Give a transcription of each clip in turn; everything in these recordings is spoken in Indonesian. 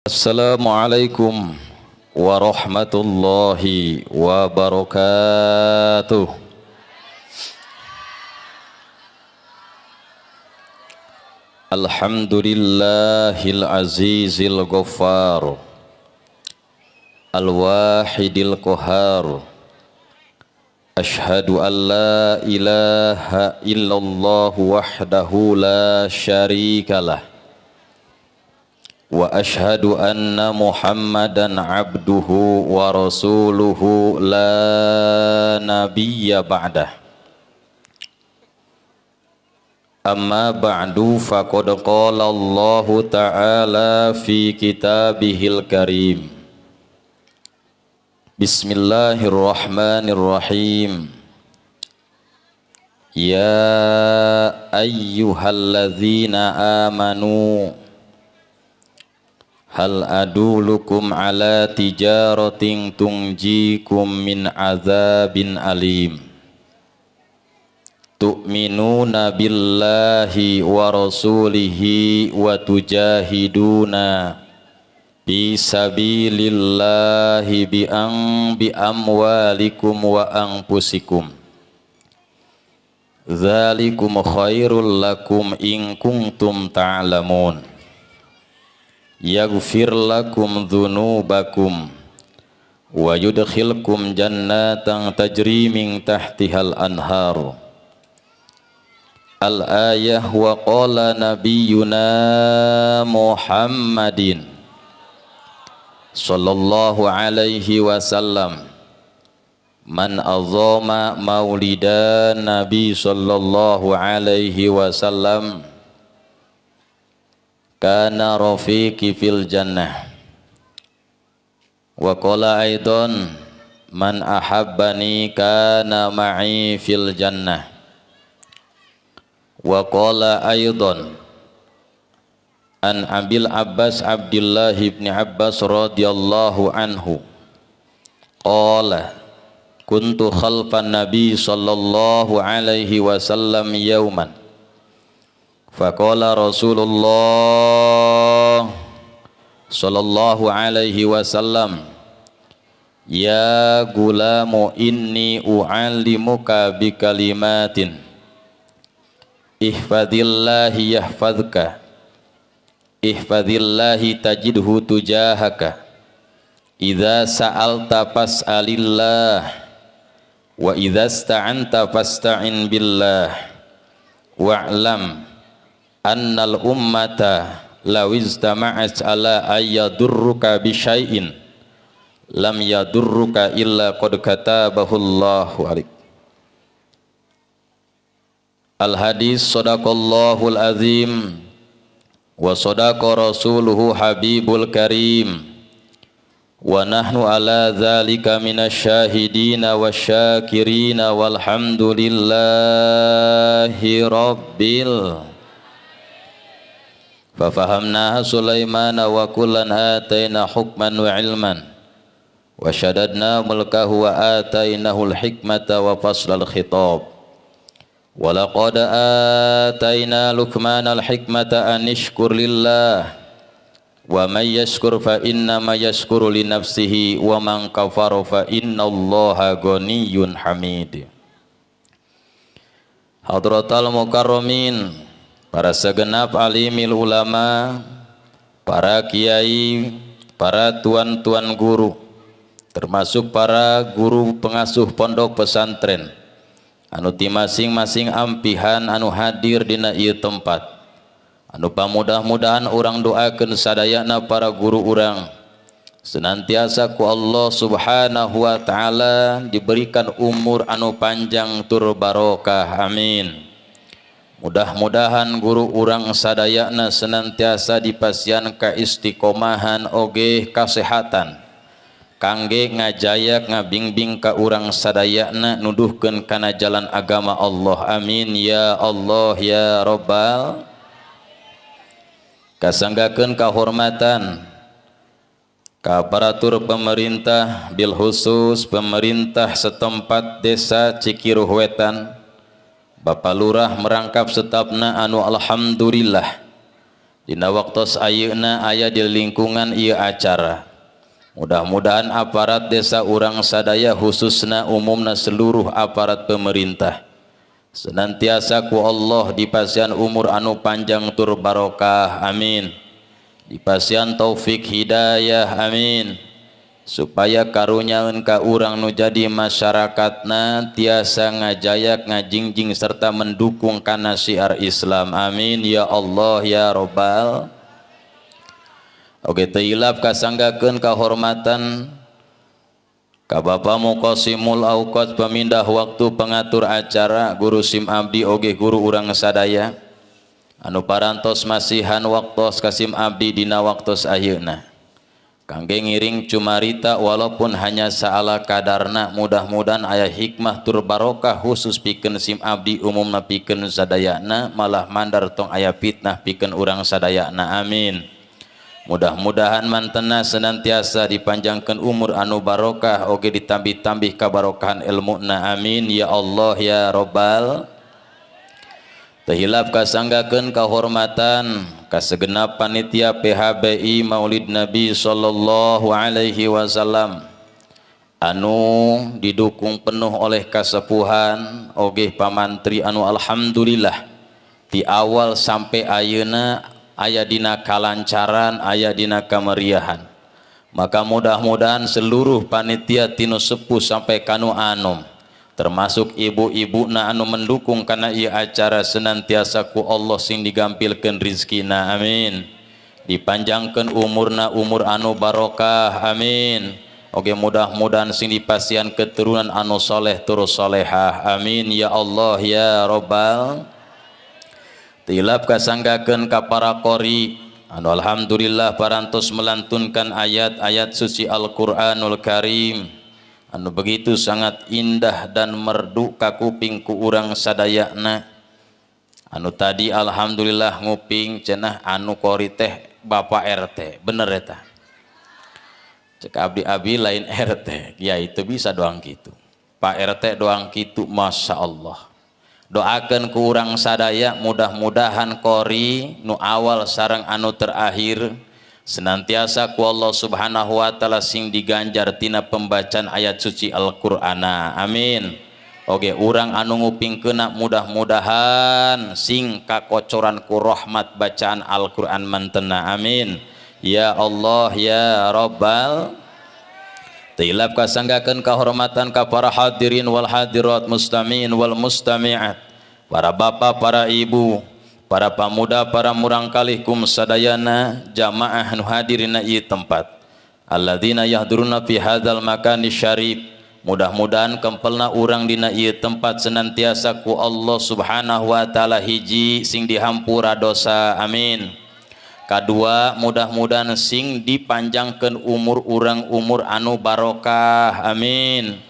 Assalamualaikum warahmatullahi wabarakatuh. Alhamdulillahil azizil ghaffar, al-wahidil qahhar. Ashhadu an la ilaha illallah wahdahu la syarikalah. Wa ashhadu anna Muhammadan abduhu wa rasuluhu la nabiyya ba'dah. Amma ba'du faqad qala Allahu ta'ala fi kitabihil karim. Bismillahirrahmanirrahim. Ya ayyuhalladzina amanu hal adulukum ala tijaratin tunjikum min azabin alim. Tu'minuna billahi wa rasulihi wa tujahiduna fi sabilillahi bi amwalikum wa anfusikum. Dzalikum khairul lakum in kuntum ta'lamun. Yaghfir lakum dzunubakum wa yudkhilkum jannatan tajri min tahtihal anhar. Al-ayah wa qala nabiyyuna Muhammadin sallallahu alaihi wasallam man azama maulidan nabi sallallahu alaihi wasallam kana rafiqi fil jannah. Wa qala aidan man ahabbani kana ma'i fil jannah. Wa qala aidan an Abil Abbas Abdullah ibn Abbas radhiyallahu anhu qala kuntu khalfan nabi sallallahu alaihi wasallam yauman faqala Rasulullah sallallahu alaihi wasallam ya gulamu inni u'allimuka bi kalimatin ihfadillahi yahfadka ihfadillahi tajidhu tujahaka idza sa'alta fas'alillah wa idza ista'anta fasta'in billah wa'lam annal ummata law istama'at ala ayyadurruka bi syai'in lam yadurruka illa qad katabahu Allahu alaik. Al-hadis sadaqallahul azim wa sadaqa rasuluhu habibul karim wa nahnu ala dzalika minasyahidina wasyakirina walhamdulillahi rabbil. Fafahamnaha Sulaimana wa kullan ataina hukman wa ilman wa syadadna mulkahu wa atainahul hikmata wa faslal khitab. Wa laqad ataina Luqmanal hikmata an ishkur lillah wa may yashkur fa innama yashkuru li nafsihi wa man kafara fa innallaha ghaniyyun hamid. Hadratal mukarramin, para segenap alimil ulama, para kiai, para tuan-tuan guru, termasuk para guru pengasuh pondok pesantren anu ti masing-masing ampihan anu hadir dina ieu tempat, anu pamudah-mudahan urang doakeun sadayana para guru urang senantiasa ku Allah subhanahu wa ta'ala diberikan umur anu panjang tur barokah, amin. Mudah-mudahan guru urang sadayana senantiasa dipasian kaistiqomahan oge kasehatan kangge ngajayak ngabingbing ka urang sadayana nuduhkeun kana jalan agama Allah, amin ya Allah ya Rabbal. Kasanggakeun kahormatan ka aparatur pemerintah bil khusus pemerintah setempat desa Cikiruh Wetan, Bapak Lurah merangkap setapna anu alhamdulillah dina waktos ayeuna aya di lingkungan ieu acara. Mudah-mudahan aparat desa urang sadaya khususna umumna seluruh aparat pemerintah senantiasa ku Allah dipasihan umur anu panjang tur barokah, amin. Dipasihan taufik hidayah, amin. Supaya karunyaeun ka urang nu jadi masyarakatna tiasa ngajayak ngajingjing serta mendukung kana syiar Islam, amin ya Allah ya Rabbal. Oke, teilap kasanggakeun kahormatan ka Bapak Muqasimul Auqat pemindah waktu pengatur acara guru sim abdi oge guru urang sadaya anu parantos masihan waktos kasim abdi dina waktos ayeuna kangge ngiring cumarita walaupun hanya saala kadarna, mudah-mudahan aya hikmah tur barokah khusus pikeun sim abdi umumna pikeun sadayana malah mandar tong aya fitnah pikeun urang sadayana, amin. Mudah-mudahan mantena senantiasa dipanjangkan umur anu barokah oge ditambih-tambih kabarokahan ilmuna, amin ya Allah ya Rabbal. Tehilap kasanggakeun kahormatan kasegenap panitia PHBI Maulid Nabi sallallahu alaihi wasallam anu didukung penuh oleh kasepuhan oge pamantri anu alhamdulillah di awal sampai ayeuna aya dina kalancaran, aya dina kameriahan. Maka mudah-mudahan seluruh panitia tinu sepuh sampai kanu anom termasuk ibu-ibu na anu mendukung kana ieu acara senantiasa ku Allah sing digampilkeun rizkina, amin. Dipanjangkeun umurna umur anu barokah, amin. Oge mudah-mudahan sing dipasihan keturunan anu soleh tur solehah, amin ya Allah ya Rabbal. Tilap kasanggakeun ka para qori anu alhamdulillah parantos melantunkan ayat-ayat suci Al-Qur'anul Karim anu begitu sangat indah dan merdu ka kuping ku urang sadayana. Anu tadi alhamdulillah nguping cenah anu qori teh Bapak RT, bener eta. Cek abdi-abdi lain RT, ya itu bisa doang gitu. Pak RT doang gitu, masya Allah. Doakan ku urang sadaya mudah-mudahan qori nu awal sareng anu terakhir senantiasa ku Allah subhanahu wa ta'ala sing diganjar tina pembacaan ayat suci Al-Qur'ana, amin. Oge urang anu ngupingkeuna mudah-mudahan sing kakocoran ku rahmat bacaan Al-Qur'an mantena, amin ya Allah ya Rabbal. Tilap kasanggakeun kahormatan ka para hadirin wal hadirat mustami'in wal mustami'at, para bapak, para ibu, para pamuda, para murangkalikum sadayana jamaah nu hadirina ieu tempat. Alladzina yahduruna fi hadzal makani syarif. Mudah-mudahan kempelna urang dina ieu tempat senantiasa ku Allah subhanahu wa ta'ala hiji sing dihampura dosa, amin. Kadua mudah-mudahan sing dipanjangkeun umur urang umur anu barokah, amin.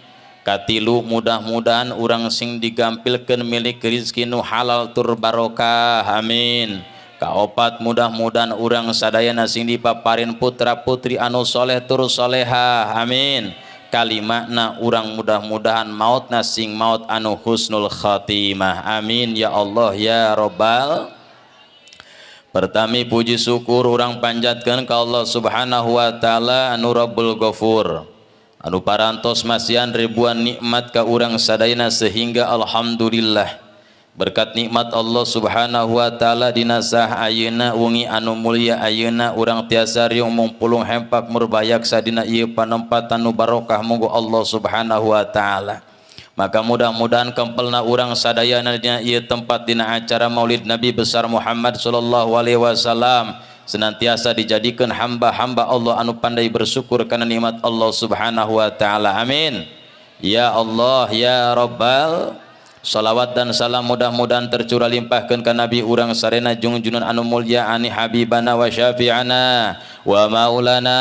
Katilu mudah-mudahan urang sing digampilkeun milik rezeki nu halal tur barokah, amin. Kaopat mudah-mudahan urang sadayana sing dipaparin putra putri anu soleh tur solehah, amin. Kalimatna urang mudah-mudahan mautna sing maut anu husnul khatimah, amin ya Allah ya Rabbal. Pertami puji syukur urang panjatkeun ka Allah subhanahu wa ta'ala anu Rabbul Ghafur anu parantos masihan ribuan nikmat ka urang sadayana sehingga alhamdulillah berkat nikmat Allah subhanahu wa ta'ala dina sah ayeuna wengi anu mulia ayeuna urang tiasa riung mumpulung hempak murbayak sadina ieu panempatan nu barokah monggo Allah subhanahu wa ta'ala. Maka mudah-mudahan kempelna urang sadayana dina ieu tempat dina acara Maulid Nabi besar Muhammad sallallahu alaihi wasallam senantiasa dijadikan hamba-hamba Allah anu pandai bersyukur karena nikmat Allah subhanahu wa ta'ala, amin ya Allah ya Rabbal. Salawat dan salam mudah-mudahan tercurah limpahkeun ka Nabi urang sarena junjungan anu mulia ani habibana wa syafi'ana wa maulana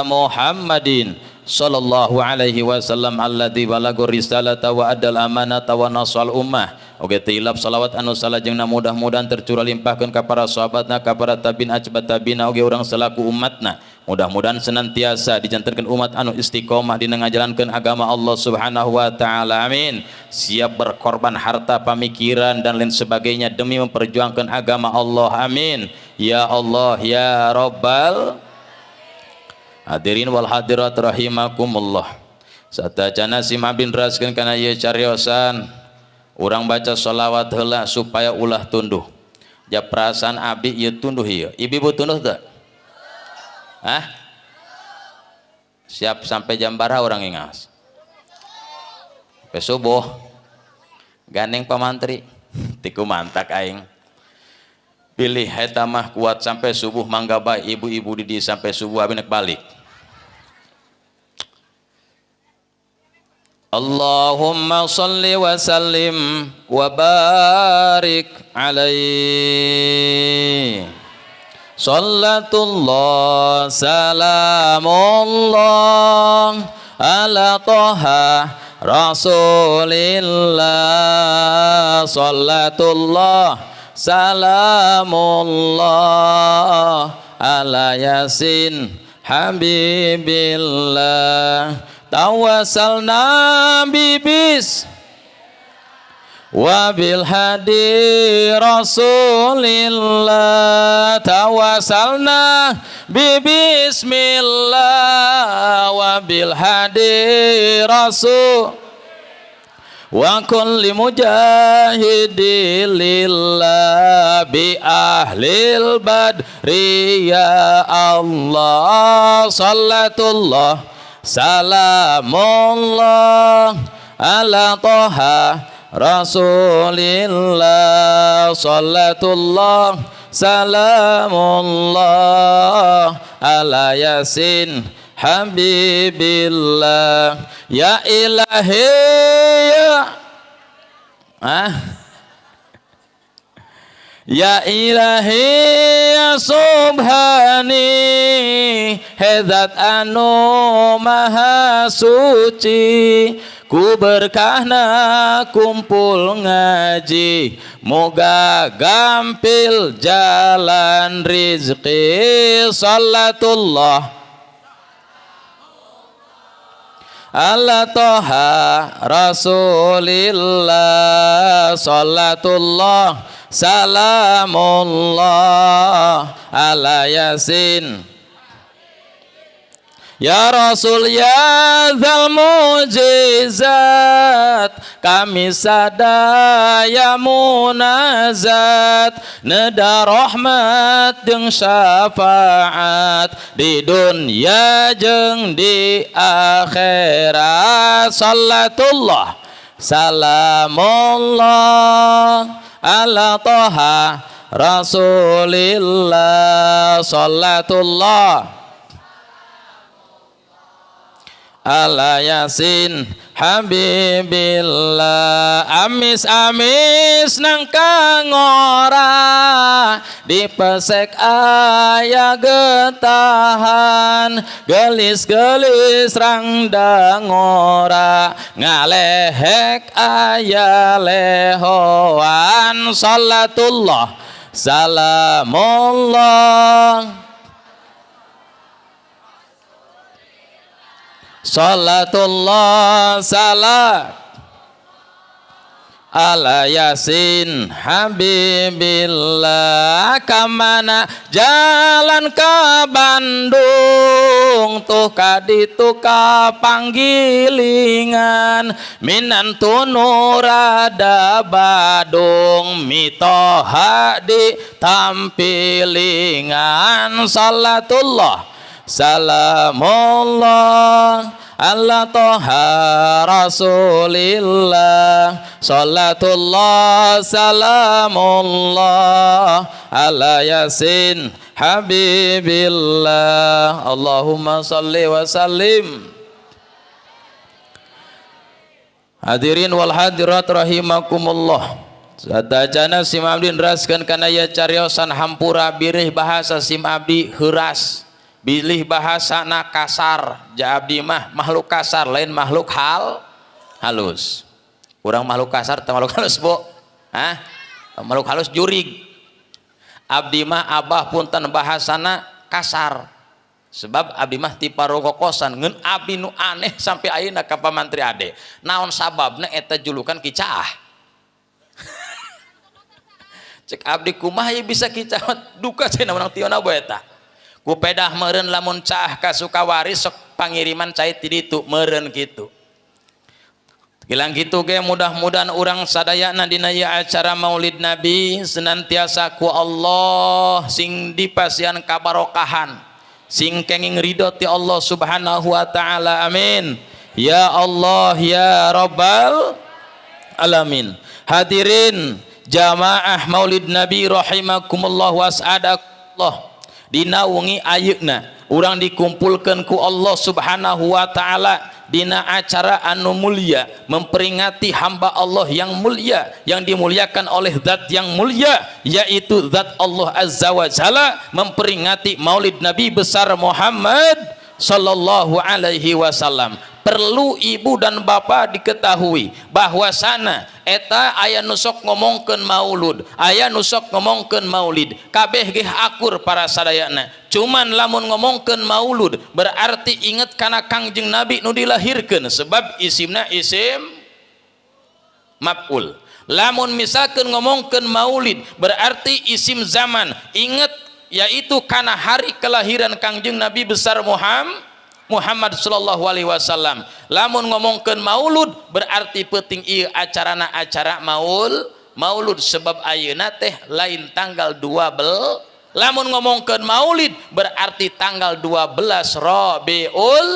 Muhammadin sallallahu alaihi wasallam alladzi balagha risalata wa adal amanata wa nasal ummah oge tilap salawat anu salajengna mudah-mudahan tercurah limpahkeun ka para sahabatna ka para tabiin acbat tabiina oge urang selaku umatna mudah-mudahan senantiasa dijantankeun umat anu istiqomah dina ngajalankeun agama Allah Subhanahu wa taala amin siap berkorban harta pamikiran dan lain sebagainya demi memperjuangkan agama Allah amin ya Allah ya Rabbal hadirin wal hadirat rahimakumullah satacana sim abdi neraskeun kana ieu cariosan urang baca sholawat heula supaya ulah tunduh ja perasaan abdi ieu tunduh ieu ibu-ibu tunduh teu hah siap sampai jam baraha urang ingas sampai subuh gandeng pamantri tiku mantak aing pilih eta mah kuat sampai subuh mangga bae ibu-ibu di dieu sampai subuh abi nek balik Allahumma salli wa sallim wa barik alaihi Sallatullah salamullah ala toha rasulillah Sallatullah salamullah ala yasin habibillah tawassalna bibis wabil hadi rasulillah tawassalna bibismillah wabil hadi rasul wa kulli mujahidin lillah bi ahlil badri ya Allah sallatullah salamullah ala toha rasulillah sallatullah salamullah ala yasin habibillah ya ilahi ya ilahi ya subhani hedzat anu maha suci ku berkahna kumpul ngaji moga gampil jalan rizki sallatullah ala toha rasulillah sallatullah salamullah ala yasin ya Rasul ya zal mujizat kami sadaya munazat neda rahmat jeung syafaat di dunia jeung di akhirat sallatullah salamullah ala toha rasulillah sallatullah ala yasin habibillah amis amis nangka ngora dipesek aya getahan gelis gelis rangda ngora ngalehek aya lehoan sallatullah salamullah Salatullah salam ala yasin habibillah kamana jalan ke Bandung tuh kaditu ka panggilingan minantu nurada Badung mitoha di tampilingan salatullah salamullah ala toha rasulillah salatullah salamullah ala yasin habibillah Allahumma salli wa sallim. Hadirin wal hadirat rahimakumullah, sadajana sim abdi neraskeun kana aya cariosan hampura birih bahasa sim abdi heuras bilih bahasana kasar ja abdi mah makhluk kasar lain makhluk halus urang makhluk kasar teh makhluk halus bo makhluk halus jurig. Abdi mah abah punten bahasana kasar, sebab abdi mah ti parogokosan ngeun abdi nu aneh sampai ayeuna ka pamantri ade. Naon sababna eta julukan kicah? Cek abdi kumaha ye bisa kicah? Duka cenah urang tiona bae eta. Ku pedah meureun lamun cah ka Sukawari sok pangiriman cai ti ditu meureun kitu. Gilang gitu ge mudah-mudahan orang sadayana dina ieu acara Maulid Nabi senantiasa ku Allah sing dipasihan kabarokahan, sing kenging ridho ti Allah Subhanahu wa taala. Amin. Ya Allah ya Rabbal alamin. Hadirin jamaah Maulid Nabi rahimakumullah was'adakumullah. Dina wengi ayeuna urang dikumpulkeun ku Allah Subhanahu wa taala dina acara anu mulia memperingati hamba Allah yang mulia yang dimuliakan oleh zat yang mulia, yaitu zat Allah Azza wa Jalla, memperingati Maulid Nabi besar Muhammad sallallahu alaihi wasallam. Perlu ibu dan bapak diketahui bahwasana eta aya nusok ngomongkeun maulud, aya nusok ngomongkeun maulid, kabeh ge akur para sadayana. Cuman lamun ngomongkeun maulud berarti inget kana Kangjeng Nabi nu dilahirkeun, sebab isimna isim maf'ul. Lamun misalkeun ngomongkeun maulid berarti isim zaman, inget yaitu kana hari kelahiran Kangjeng Nabi besar Muhammad sallallahu alaihi wasallam. Lamun ngomongkeun maulud berarti penting ieu acarana acara maulud, sebab ayeuna teh lain tanggal 12. Lamun ngomongkeun maulid berarti tanggal 12 Rabiul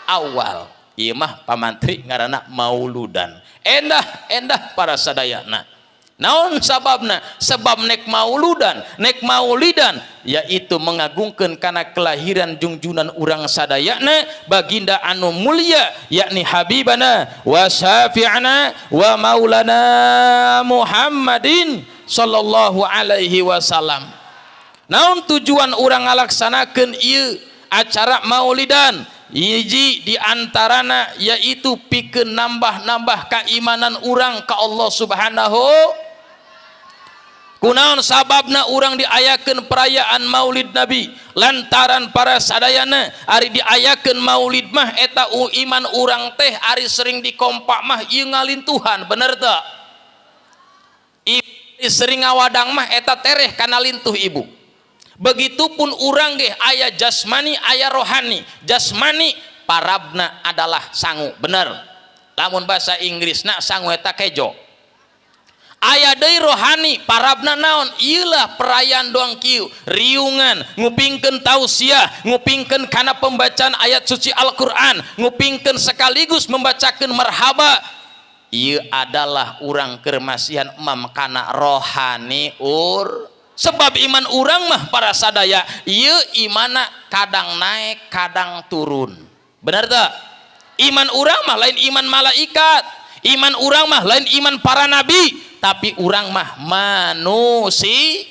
Awal. Ieu mah pamantri ngaranna mauludan. Endah para sadayana. Naon sababna? Sebab nek maulidan yaitu mengagungkan kana kelahiran junjunan urang sadayana baginda anu mulia, yakni habibana wa syafi'ana wa maulana Muhammadin sallallahu alaihi wasallam. Naon tujuan urang ngalaksanakeun ieu acara maulidan? Hiji diantarana yaitu pikeun nambah keimanan urang ka Allah Subhanahu. Kunaon sababna urang diayakeun perayaan Maulid Nabi? Lantaran para sadayana ari diayakeun maulid mah eta iman urang teh ari sering dikompak mah ieu ngalintuhan, bener teu? Ibu sering ngawadang mah eta tereh kana lintuh ibu. Begitupun urang ge aya jasmani aya rohani. Jasmani parabna adalah sangu, bener. Lamun bahasa Inggrisna sangu eta kejo. Aya deui rohani parabna naon? Ieulah perayaan doang kieu, riungan, ngupingkeun tausiah, ngupingkeun kana pembacaan ayat suci Al-Qur'an, ngupingkeun sekaligus membacakeun marhaba. Ieu adalah urang keur masihan emam kana rohani sebab iman urang mah para sadaya ieu imana kadang naik kadang turun, benar teu? Iman urang mah lain iman malaikat, iman urang mah lain iman para nabi, tapi urang mah manusia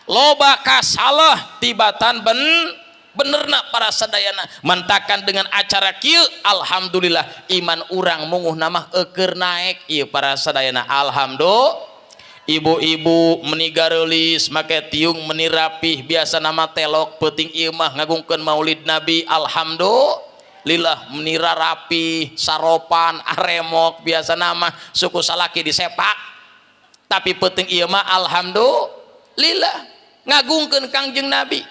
loba kasalah tibatan benerna para sadayana. Mantakan dengan acara kieu alhamdulillah iman urang munguh namah eukeur naik ieu para sadayana. Alhamdulillah. Ibu-ibu meni gareulis make tiung meni rapih biasa nama telok penting ieu mah ngagungkeun Maulid Nabi. Alhamdulillah meni rapih saropan aremok biasa nama suku salaki disepak, tapi penting ieu mah alhamdulillah ngagungkeun Kangjeng Nabi.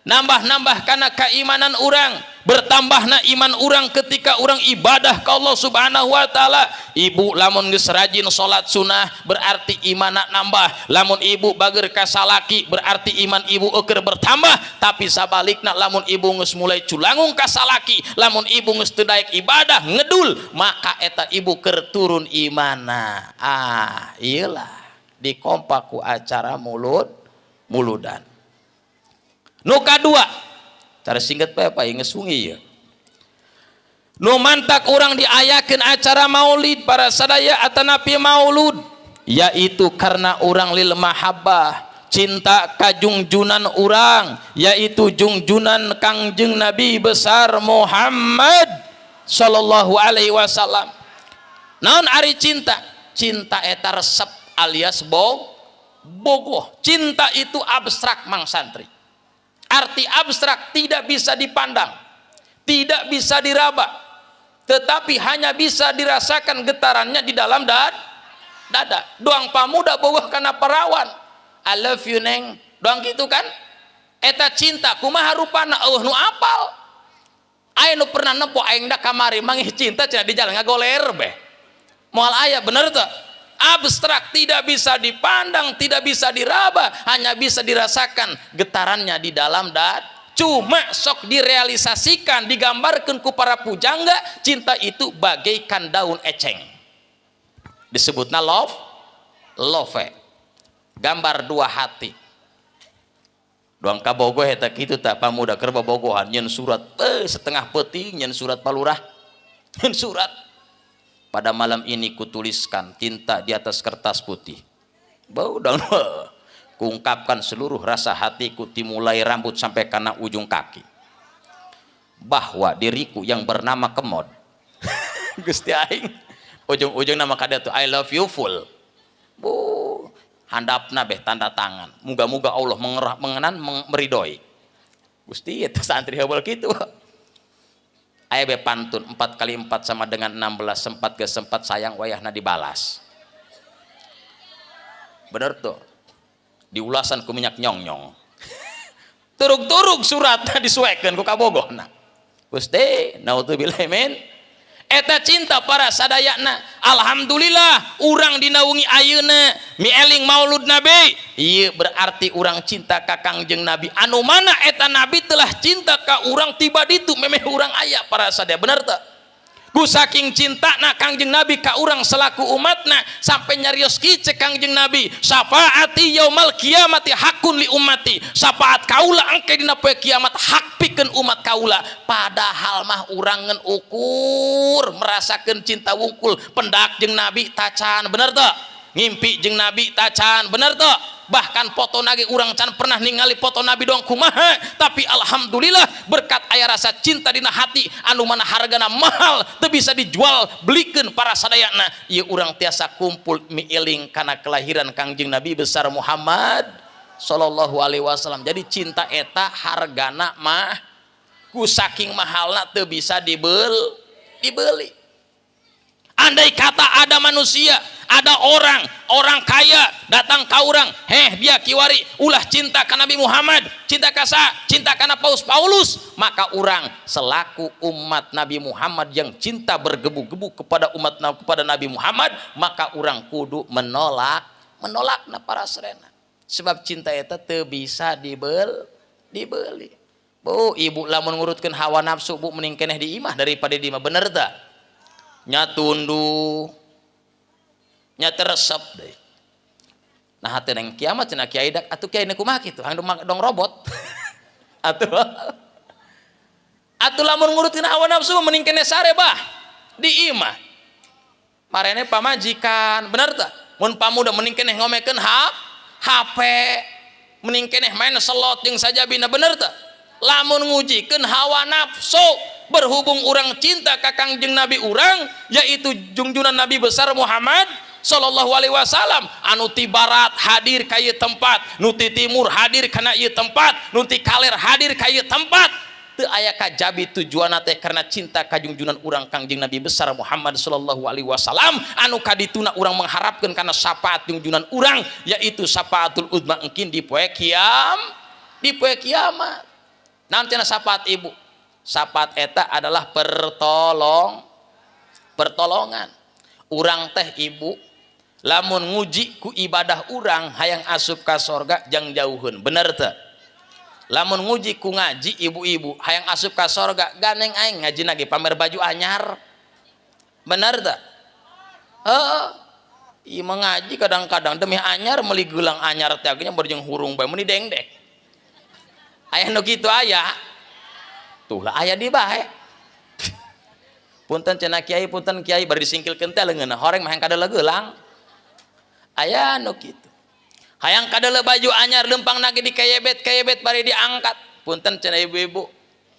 Nambah karena keimanan urang, bertambahna iman urang ketika urang ibadah ke Allah Subhanahu wa taala. Ibu lamun geus rajin salat sunnah berarti imanna nambah. Lamun ibu bager ka salaki berarti iman ibu eukeur bertambah. Tapi sabalikna lamun ibu geus mulai culangung ka salaki, lamun ibu geus teu daek ibadah ngedul, maka eta ibu keur turun imanna. Iyalah dikompak ku acara muludan. Nu kadua cara singkat apa geus sungi ya. Nu mantak orang diayakeun acara maulid para sadaya atanapi maulud, yaitu karena orang lil mahabbah, cinta ka junjunan urang, yaitu junjunan Kangjeng Nabi besar Muhammad sallallahu alaihi wasallam. Naon ari cinta? Cinta eta resep alias bogoh. Cinta itu abstrak Mang Santri. Arti abstrak tidak bisa dipandang, tidak bisa diraba, tetapi hanya bisa dirasakan getarannya di dalam dada. Doang pamuda bogoh kana perawan, I love you neng, doang gitu kan. Eta cinta kumaha rupana nu apal. Aya nu pernah nempo aing da kamari mangih cinta cenah di jalan ngagoler beh. Moal aya bener teu? Abstrak, tidak bisa dipandang, tidak bisa diraba, hanya bisa dirasakan getarannya di dalam dada. Cuma sok direalisasikan, digambarkan ku para pujangga, cinta itu bagaikan daun eceng. Disebutna love. Gambar dua hati. Doang kabogoh eta kitu tah pamuda keur bobogohan nyeun surat setengah peuting nyeun surat palurah. Nyeun surat. Pada malam ini kutuliskan cinta di atas kertas putih. Bau daun kuungkapkan seluruh rasa hatiku dimulai rambut sampai kana ujung kaki. Bahwa diriku yang bernama Kemod. Gusti aing ujung-ujung nama kada tuh I love you full. Handapna beh tanda tangan. Muga-muga Allah mengenan meridoi. Gusti eta santri heubeuh kitu. Aya beh pantun 4 kali 4 sama dengan 16, sempat ge sempat sayang wayahna dibalas. Bener tuh. Diulasan ku minyak nyong-nyong. Turug-turug suratna disuekeun ku kabogohna. Gusti, naudzubillah min. Eta cinta para sadayana. Alhamdulillah urang dinaungi ayeuna mieling maulud nabi. Ieu berarti urang cinta ka Kangjeng Nabi. Anu mana eta nabi telah cinta ka urang tiba ditu memeh urang aya para sadaya. Bener teu? Ku saking cintana Kangjeng Nabi ka urang selaku umatna sampai nyarios kieu cek Kangjeng Nabi, syafaati yaumal kiamati hakun li ummati. Syafaat kaula engke dina poe kiamat hak pikeun umat kaula. Padahal mah urang ngeun ukur merasakeun cinta wungkul pendak jeung Nabi tacan. Bener teu? Ngimpi jeung Nabi tacan. Bener teu? Bahkan foto nage urang can pernah ningali foto Nabi doang kumaha, tapi alhamdulillah berkat aya rasa cinta dina hati anu mana hargana mahal teu bisa dijual belikeun para sadayana. Ieu urang tiasa kumpul miiling kana kelahiran Kangjeng Nabi besar Muhammad sallallahu alaihi wasallam. Jadi cinta eta hargana mah ku saking mahalna teu bisa dibeli. Andai kata ada manusia, ada orang kaya datang ke orang, dia kiwari ulah cinta ka Nabi Muhammad, cinta ka cinta kana Paulus, maka orang selaku umat Nabi Muhammad yang cinta bergebu-gebu kepada kepada Nabi Muhammad, maka orang kudu menolakna para serena. Sebab cinta eta teu bisa dibeli. Bu, ibu lamun ngurutkeun hawa nafsu bu mending keneh di imah daripada di imah. Bener teu? Nya tunduh nya teresep deh. Nah hati neng kiamat cenah kiai dak atuh kiai kumaha kitu dong robot. atuh lamun ngurutkeun hawa nafsu mending keneh sare bah di imah. Marene pamajikan bener teh? Mun pamuda mending keneh ngomekeun HP, mending keneh main selot jeung sajabina. Bener teh? Lamun ngujikeun hawa nafsu berhubung orang cinta ka Kangjeng Nabi urang yaitu junjungan Nabi besar Muhammad sallallahu alaihi wasallam, anu ti barat hadir ka ieu tempat, nu ti timur hadir kana ieu tempat, nu ti kaler hadir ka ieu tempat, teu aya kajabi tujuanna teh karena cinta ka junjungan urang Kangjeng Nabi besar Muhammad sallallahu alaihi wasallam, anu kadituna urang mengharapkeun kana syafaat junjungan urang yaitu syafaatul uzma engkin di poe kiamat. Naon cenah syafaat ibu? Syafaat eta adalah pertolongan. Urang teh ibu lamun nguji ku ibadah urang hayang asup ka sorga jang jauheun. Bener teu? Lamun nguji ku ngaji ibu-ibu hayang asup ka sorga ganeng aing ngaji lagi pamer baju anyar. Bener teu? Ieu mengaji kadang-kadang demi anyar meuli geulang anyar teh nya baru jeung hurung bae meuni dengdek. Aya nu kitu aya. Tuh lah aya di bae. Punten cenah kiai, punten kiai bari disingkilkeun teh leungeunna horeng mah hayang kadele geulang. Aya nu kitu. Hayang kadele baju anyar lempang nage di kayebet bari diangkat. Punten cenah ibu-ibu.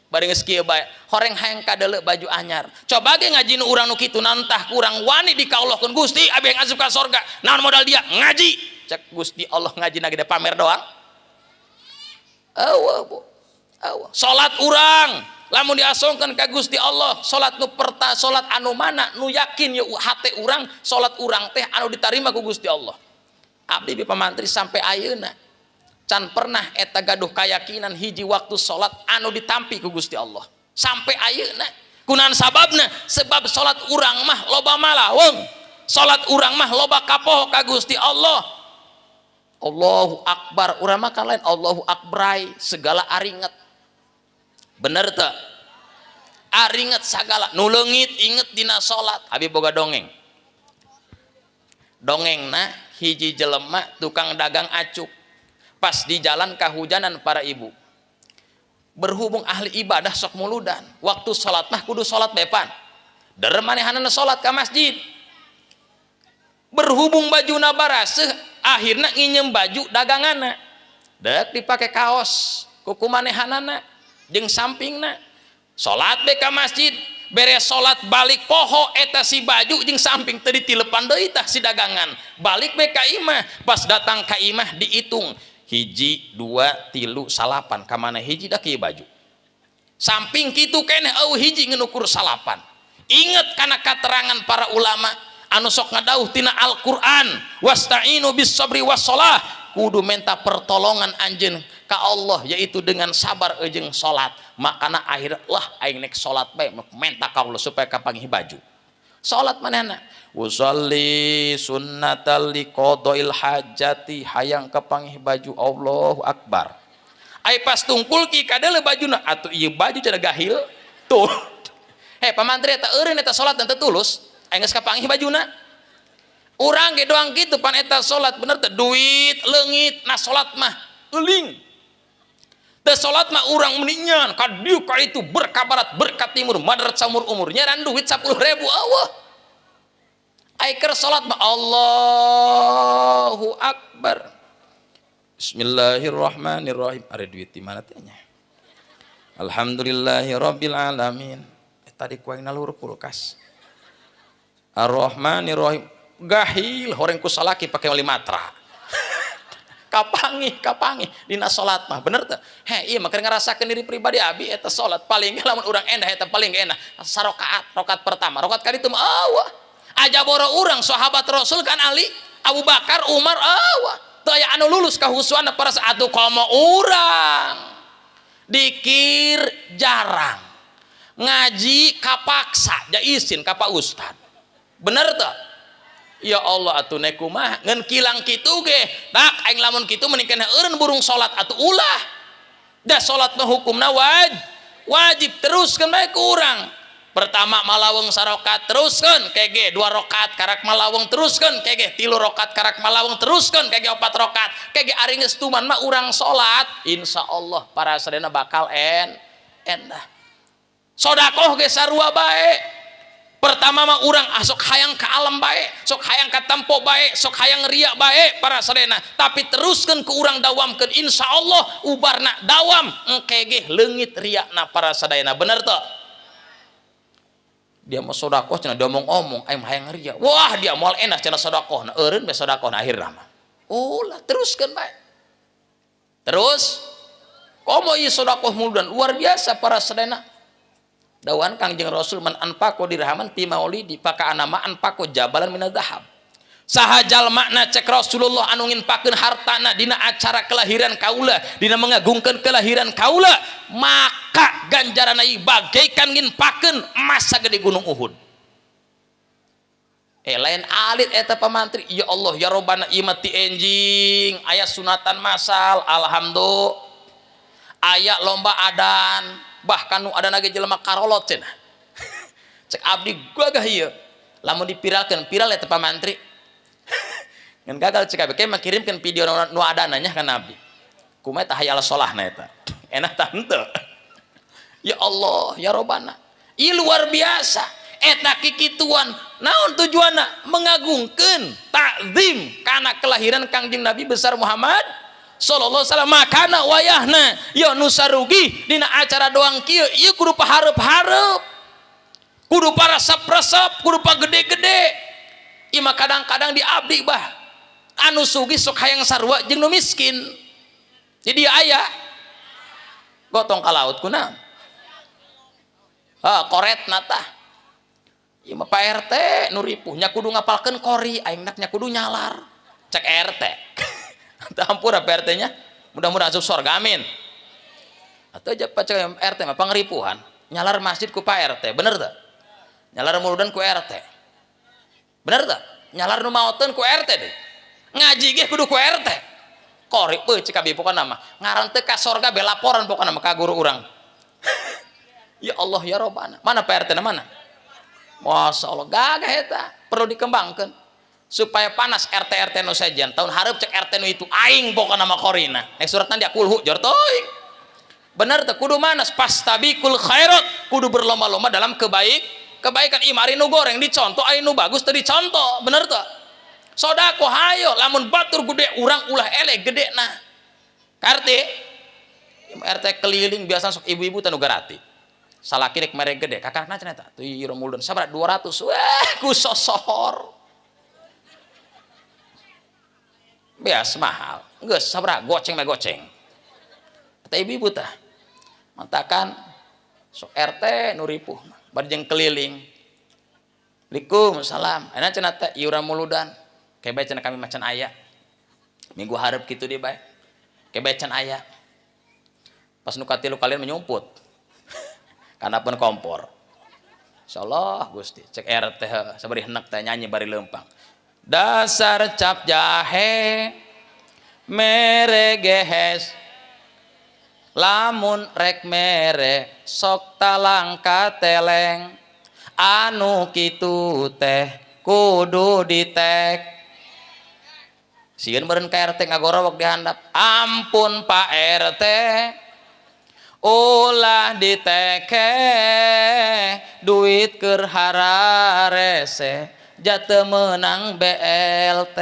bari geus kieu bae horeng hayang kadeuleu baju anyar coba ge ngaji nu urang nu kitu nantah kurang wani dikaulahkeun Gusti abi yang asup ka sorga naon modal dia ngaji cek Gusti Allah ngaji na ge pamer doang eueuh bu eueuh salat urang lamun diasongkeun ka Gusti Allah salat nu salat anu mana nu yakin ya hate urang salat urang teh anu ditarima ku Gusti Allah abdi bi pamantri sampai ayeuna can pernah eta gaduh keyakinan hiji waktu salat anu ditampi ku Gusti Allah sampai ayeuna kunaon sababna sebab salat urang mah loba malaweng salat urang mah loba kapoho ka Gusti Allah Allahu Akbar urang mah lain Allahu Akbray segala aringet bener teu aringet sagala nu leungit inget dina salat abi boga dongengna hiji jelema tukang dagang acuk pas di jalan kahujanan para ibu berhubung ahli ibadah sok muludan waktu salat mah kudu salat bepan deureum manehanana salat ka masjid berhubung bajuna baraseuh akhirna nginjem baju daganganna deuk dipake kaos kuku manehanana jeung sampingna salat be ka masjid beres salat balik poho eta si baju jeung samping teu ditilepan deui tah si dagangan balik be ka imah pas datang ka imah diitung hiji dua tilu salapan kamana hiji dah kieu baju samping kitu keneh eueuh hiji ngukur salapan inget kana katerangan para ulama anu sok ngadauh tina Al-Qur'an wasta'inu bis sabri was shalah kudu minta pertolongan anjeun ka Allah yaitu dengan sabar jeung salat makana akhirnya lah aing nek salat bae minta ka Allah supaya kapanggih baju salat manehna usolli sunnatal liqadail hajati hayang kapanggih baju Allahu Akbar ai pas tungkul ki kadeuleu bajuna atuh ieu baju cenah gahil tuh pamantri eta eureun eta salat teu tulus aing geus kapanggih bajuna urang ge doang kitu pan eta salat bener teh duit leungit nah salat mah euling teh salat mah urang meninyan ka dieu ka itu berkabarat berkat timur madarat samur umur nyaran duit 10.000 eueuh ai keur salat mah Allahu Akbar Bismillahirrahmanirrahim are duit di mana teh nya Alhamdulillahirabbil alamin tadi ku aing nalur kulkas Ar-Rahmanirrahim gahil horeng ku salaki pake wali matra kapangi dina salat mah bener teh ieu mah keur ngarasakeun diri pribadi abi eta salat paling lamun urang endah eta paling endah rakaat pertama rakaat kaditu mah eueuh aja boro urang sahabat Rasul kan Ali Abu Bakar Umar eueuh teu aya anu lulus ka husuana para saatu komo urang dikir jarang ngaji kapaksa ja izin ka Pak Ustad bener teu ya Allah atuh nek kumaha ngeun kilang kitu ge tak aing lamun kitu mending keneh eureun burung salat atuh ulah da salat mah hukumna wajib teruskeun bae ku urang pertama malaweng sarokat teruskeun kege 2 rakaat karak malaweng teruskeun kege 3 rakaat karak malaweng teruskeun kege 4 rakaat kege ari geus tuman mah urang salat insyaallah para sadayana bakal endah sodakoh ge sarua bae pertama mah urang sok hayang ka alam bae sok hayang ka tempo bae sok hayang ria bae para sadayana tapi teruskeun ku urang dawamkeun insyaallah ubarna dawam engke ge leungit riana para sadayana bener teu dia mau sedekah cenah dia omong-omong aing hayang ria wah dia moal enak cenah sedekahna eureun bae sedekahna akhirna mah ulah teruskeun bae terus komo ieu sedekah muludan luar biasa para sadayana dawan Kangjeng Rasul man anfaqo dirhaman fi maulidi paka anama anfaqo jabalan minadz zahab saha jalmana cek Rasulullah anu nginpakeun hartana dina acara kelahiran kaula dina mengagungkeun kelahiran kaula maka ganjaranna ieu bagaikan nginpakeun emas sagede gunung Uhud lain alit eta pamantri ya Allah ya Robbana ieu mah ti enjing aya sunatan masal alhamdulillah aya lomba adan bahkan nu ada nage jelema karolot cenah cek abdi gagah ieu lamun dipiralkeun viral eta pamantri ngan gagal cek abdi mah kirimkeun video nu adana nya ka abdi kumaha tah hayal solahna eta enak tah henteu ya Allah ya Robbana ieu luar biasa eta kikituan naon tujuanna mengagungkeun takzim kana kelahiran Kangjeng Nabi besar Muhammad sallallahu alaihi wasallam makana wayahna ya nusarugi dina acara doang kieu ieu kudu pahareup-hareup kudu paresep-resep kudu pagede-gede ieu mah kadang-kadang di abdi bah anu sugih sok hayang sarua jeung nu miskin jadi aya gotong ka laut kunaon koret nata ieu mah Pak RT nu ripuh nya kudu ngapalkeun kori aing nya kudu nyalar cek RT hampura Pak RT nya mudah-mudahan asup surga amin atau aja Pak RT mah pangeripuhan nyalar masjid ku Pak RT bener teu nyalar muludan ku RT bener teu nyalar nu maoteun ku RT deh ngaji ge kudu ku RT kori cek abi pokona mah ngaran teu ka surga be laporan pokona mah ka guru urang ya Allah ya Robbana mana Pak RT na mana Masya Allah gagah eta perlu dikembangkan supaya panas RT nu sejen tahun hareup cek RT nu itu aing pokona mah korina suratna dia kulhu jor teuing bener teh kudu manas pastabikul khairat kudu berlomba-lomba dalam kebaikan imari nu goreng dicontoh ari nu bagus teu dicontoh bener teh sodako hayo lamun batur gede urang ulah eleh gede nah RT RT keliling biasa sok ibu-ibu tanu garati salaki rek mere gede kakakna cenah eta tuh ieu mulun sabaraha 200 wah ku sosohor beas mahal geus sabaraha goceng mah goceng kata ibu-ibu tah mantakan sok RT nu ripuh bari jeung keliling Waalaikumsalam ayeuna cenah teh iuran muludan kayak bae cenah kami macan aya minggu hareup kitu di bae kayak bae can aya pas nu katilu kalian menyumput kana pun kompor insyaallah Gusti cek RT sabari hendak teh nyanyi bari leumpang dasar cap jahe mere gehes lamun rek mere sok talangka teleng anu kitu teh kudu ditek sieun meureun ka RT ngagorowok dihandap ampun Pak RT ulah diteke duit keur hararese jatuh menang BLT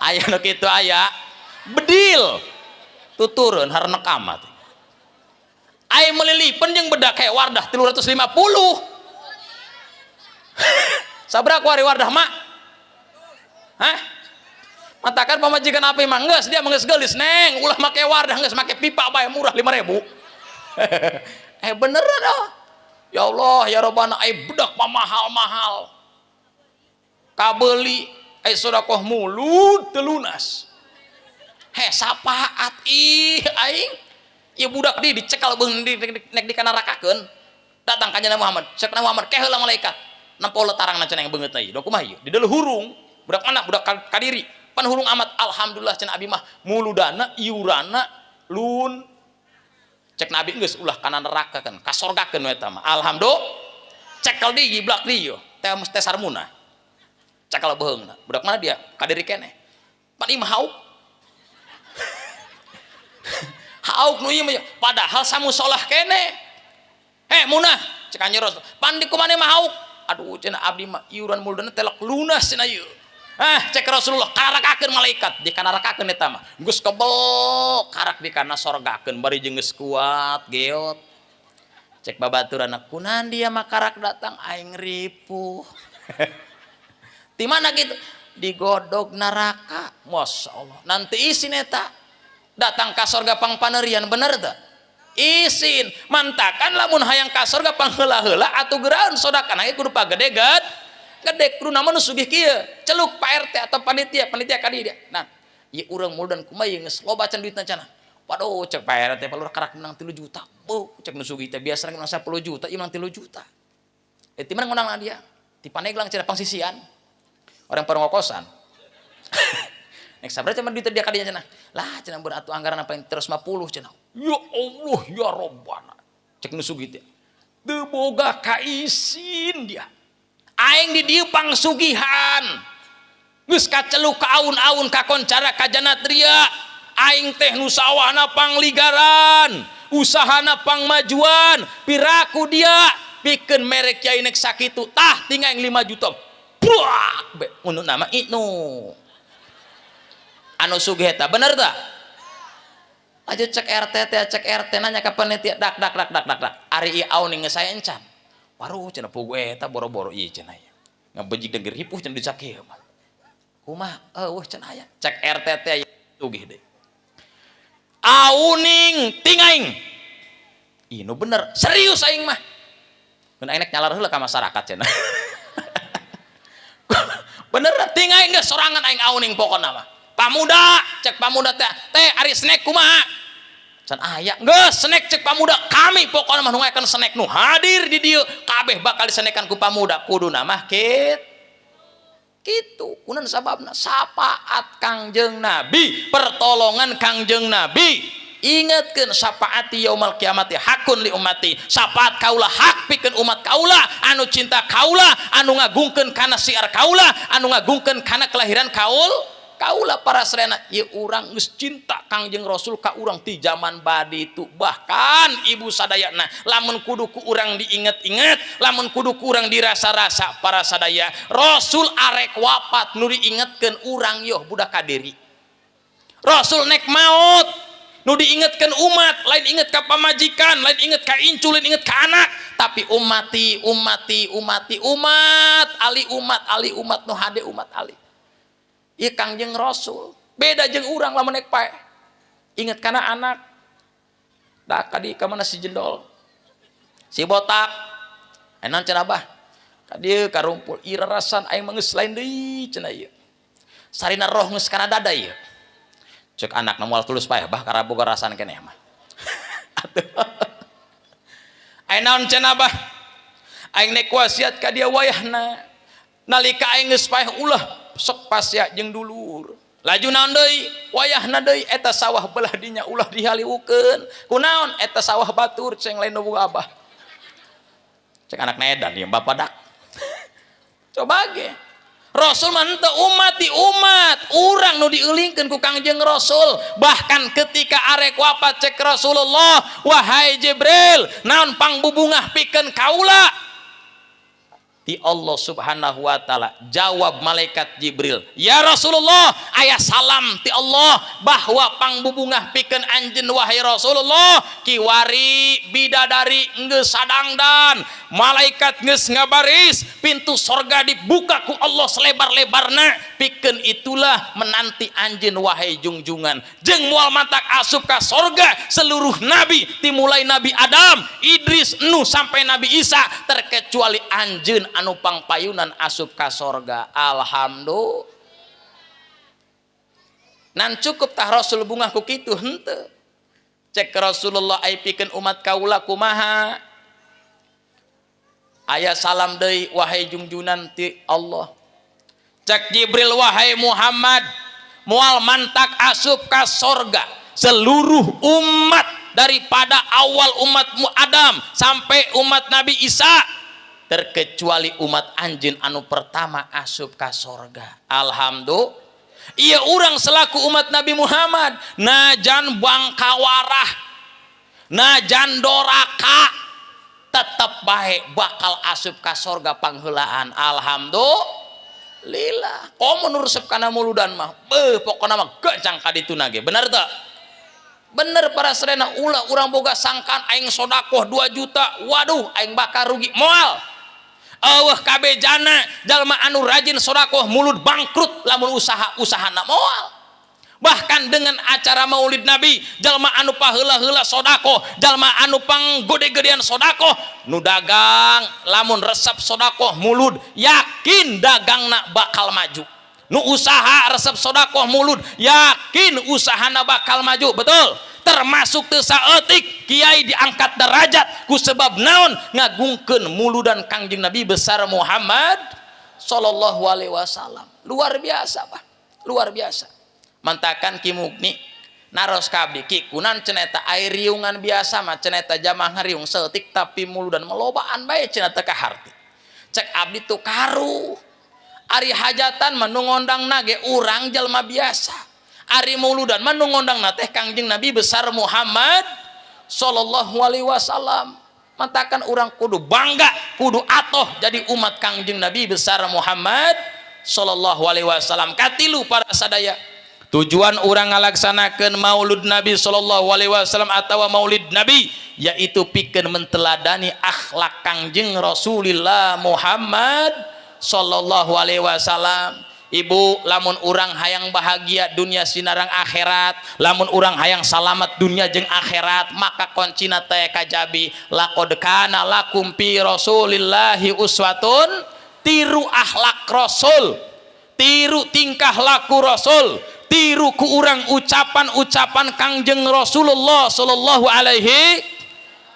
aya nu kitu aya bedil tuturun hareunek amat aya melilipen jeung bedak kayak wardah 350 sabaraha ku ari wardah mak hah matakan pamajikan api mah geus dia geus geulis neng ulah make wardah geus make pipa bae murah 5.000 beneran oh ya Allah ya Rabbana bedak mah mahal-mahal kabeli sedekah mulut teu lunas sapaat ih aing ieu budak di dicekal beung nek di kana rakakeun datang ka Nabi Muhammad cek Nabi Muhammad ke heula malaikat nempol letarangna cenah yang beungeut ieu kumaha ieu di deuleu hurung budak mana budak kadiri pan hurung amat alhamdulillah cenah abi mah muludana iurana lun cek Nabi geus ulah kana neraka kan ka sorgakeun we eta mah alhamdulillah cekel di giblak di yo teh mesti sarmuna cakal beheungna budak mana dia kadiri keneh pan imah hauk hauk nu ieu mah padahal samusolah keneh munah cek anjeun Rasul pan di kumaneh mah hauk aduh cenah abdi mah iuran muldana telak lunas cenah ieu cek Rasulullah karakakeun malaikat di kanarakakeun eta mah geus kebel karak di kana sorgakeun bari jeung geus kuat geot cek babaturan kunaon dia mah karak datang aing ripuh di mana gitu digodog neraka Masya Allah nanti isin eta datang ka surga pangpanerian bener teh isin mantakan lamun hayang ka surga pangheula-heula atuh geuraun sodakana ge kudu pagede gede kudu namun sugih kieu celuk Pak RT atau panitia kadi dia nah ieu urang muldan kumaha ieu geus loba can duitna cenah waduh cek Pak RT palur karak menang 3 juta cek nu sugih teh biasa menang 10 juta ieu menang 3 juta ti mana ngonangna dia ti Paneglang cenah pangsisian orang parongokosan nek sabaraha cenah duit dia kadinya cenah lah cenah beun atuh anggaran apa yang terus 50 cenah ya Allah ya Rabbana cek nu sugih teh teu boga kaisin dia aing di dieu pangsugihan geus kaceluk ka aun-aun ka koncara ka janatria aing teh nu sawahna pangligaran usahana pangmajuan piraku dia pikeun merek kiai nek sakitu tah tinggal 5 juta buak be unu nama inu anu sugih eta bener tah aja cek RT nanya ka panitia dak ari ieu auning geus saya encan waruh cenah pugu eta boro-boro ieu cenah ya ngabejig denger hipuh cenah di sakieu mah kumaha eueuh cenah aya cek RT aya sugih deui auning tingaing inu bener serius aing mah mun aing nyalar heula ka masyarakat cenah bener tingaing geus sorangan aing auning pokona mah pamuda cek pamuda teh ari snack kumaha can aya geus snack cek pamuda kami pokona mah nu ngayakeun snack nu hadir di dieu kabeh bakal disenekan ku pamuda kuduna mah kitu kunaon sababna syafaat Kangjeng Nabi pertolongan Kangjeng Nabi ingatkeun syafaati yaumul kiamati hakun li ummati syafaat kaula hak pikeun umat kaula anu cinta kaula anu ngagungkeun kana siar kaula anu ngagungkeun kana kelahiran kaula para serena ieu urang geus cinta Kangjeng Rasul ka urang ti zaman badi itu bahkan ibu sadayana lamun kudu ku urang diinget-inget lamun kudu ku urang dirasa-rasa para sadaya Rasul arek wafat nu diingetkeun urang yoh budak kadiri Rasul nek maut nu diingetkeun umat lain inget ka pamajikan lain inget ka incu lain inget ka anak tapi umat ali umat nu hade umat ali ieu Kangjeng Rasul beda jeung urang lamun nek pae inget kana anak da kadi ka mana si jendol si botak enan cenah abah ka dieu karumpul ieu rarasan aing mah geus lain deui cenah ieu sarina roh geus kana dada ieu cek anak moal tulus pae bah karaboga rasan keneh mah atuh aing naon cenah bah aing nek wasiat ka dia wayahna nalika aing geus paeh ulah sok pasya jeung dulur laju naon deui wayahna deui eta sawah belah dinya ulah dihaliukeun kunaon eta sawah batur ceng lain nu boga abah cek anak edan ieu bapadak coba ge Rasul mah henteu umat urang nu dieulinkeun ku Kangjeng Rasul bahkan ketika arek wafat cek Rasulullah wahai Jibril naon pangbubungah pikeun kaula ti Allah Subhanahu wa taala jawab malaikat Jibril ya Rasulullah aya salam ti Allah bahwa pangbubungah pikeun anjeun wahai Rasulullah kiwari bidadari geus sadangdan malaikat geus ngabaris pintu sorga dibuka ku Allah selebar-lebarna pikeun itulah menanti anjeun wahai jungjungan jeung moal mantak asup ka sorga seluruh nabi dimulai Nabi Adam Idris Nuh sampai Nabi Isa terkecuali anjeun anu pangpayunan asup ka sorga alhamdulillah nan cukup tah Rasul bungah ku kitu henteu cek Rasulullah ai pikeun umat kaula kumaha aya salam deui wahai junjunan ti Allah cek Jibril wahai Muhammad moal mantak asup ka sorga seluruh umat daripada awal umat Adam sampai umat Nabi Isa terkecuali umat anjeun anu pertama asup ka sorga alhamdulillah ieu urang selaku umat Nabi Muhammad najan bangkawarah najan doraka tetep bae bakal asup ka sorga pangheulaan alhamdulillah komo nu resep kana muludan mah pokona mah gacang ka ditu nage bener teu bener para sedena ulah urang boga sangkan aing sodakoh 2 juta waduh aing bakal rugi moal eueuh kabejana jalma anu rajin sodakoh mulut bangkrut lamun usahana moal bahkan dengan acara maulid Nabi jalma anu paheula-heula sodakoh jalma anu panggede-gedean sodakoh nu dagang lamun resep sodakoh mulut yakin dagangna bakal maju nu usaha resep sodakoh mulut yakin usahana bakal maju betul termasuk teu saeutik kiai diangkat derajat ku sebab naon ngagungkeun muludan Kangjeng Nabi besar Muhammad sallallahu alaihi wasallam luar biasa Pak luar biasa mantakan Ki Mukni naros kabdi Ki kunan ceneta air riungan biasa mah ceneta jamaah ngariung saeutik tapi muludan melobaan bae ceneta ka harti cek abdi tuh karu ari hajatan menungondang nage urang jalma biasa ari mauludan menungondang teh Kangjeng Nabi besar Muhammad sallallahu alaihi wasallam mantakan urang kudu bangga kudu atoh jadi umat Kangjeng Nabi besar Muhammad sallallahu alaihi wasallam katilu para sadaya tujuan orang ngalaksanakeun maulud Nabi sallallahu alaihi wasallam atawa maulid Nabi yaitu pikeun menteladani akhlak Kangjeng Rasulullah Muhammad sallallahu alaihi wasallam. Ibu, lamun urang hayang bahagia dunia sinarang akhirat, lamun urang hayang salamat dunia jeung akhirat, maka kuncina teh kajabi laqad kana lakum fi rasulillahi uswatun, tiru akhlak Rasul, tiru tingkah laku Rasul, tiru ku urang ucapan-ucapan Kangjeng Rasulullah sallallahu alaihi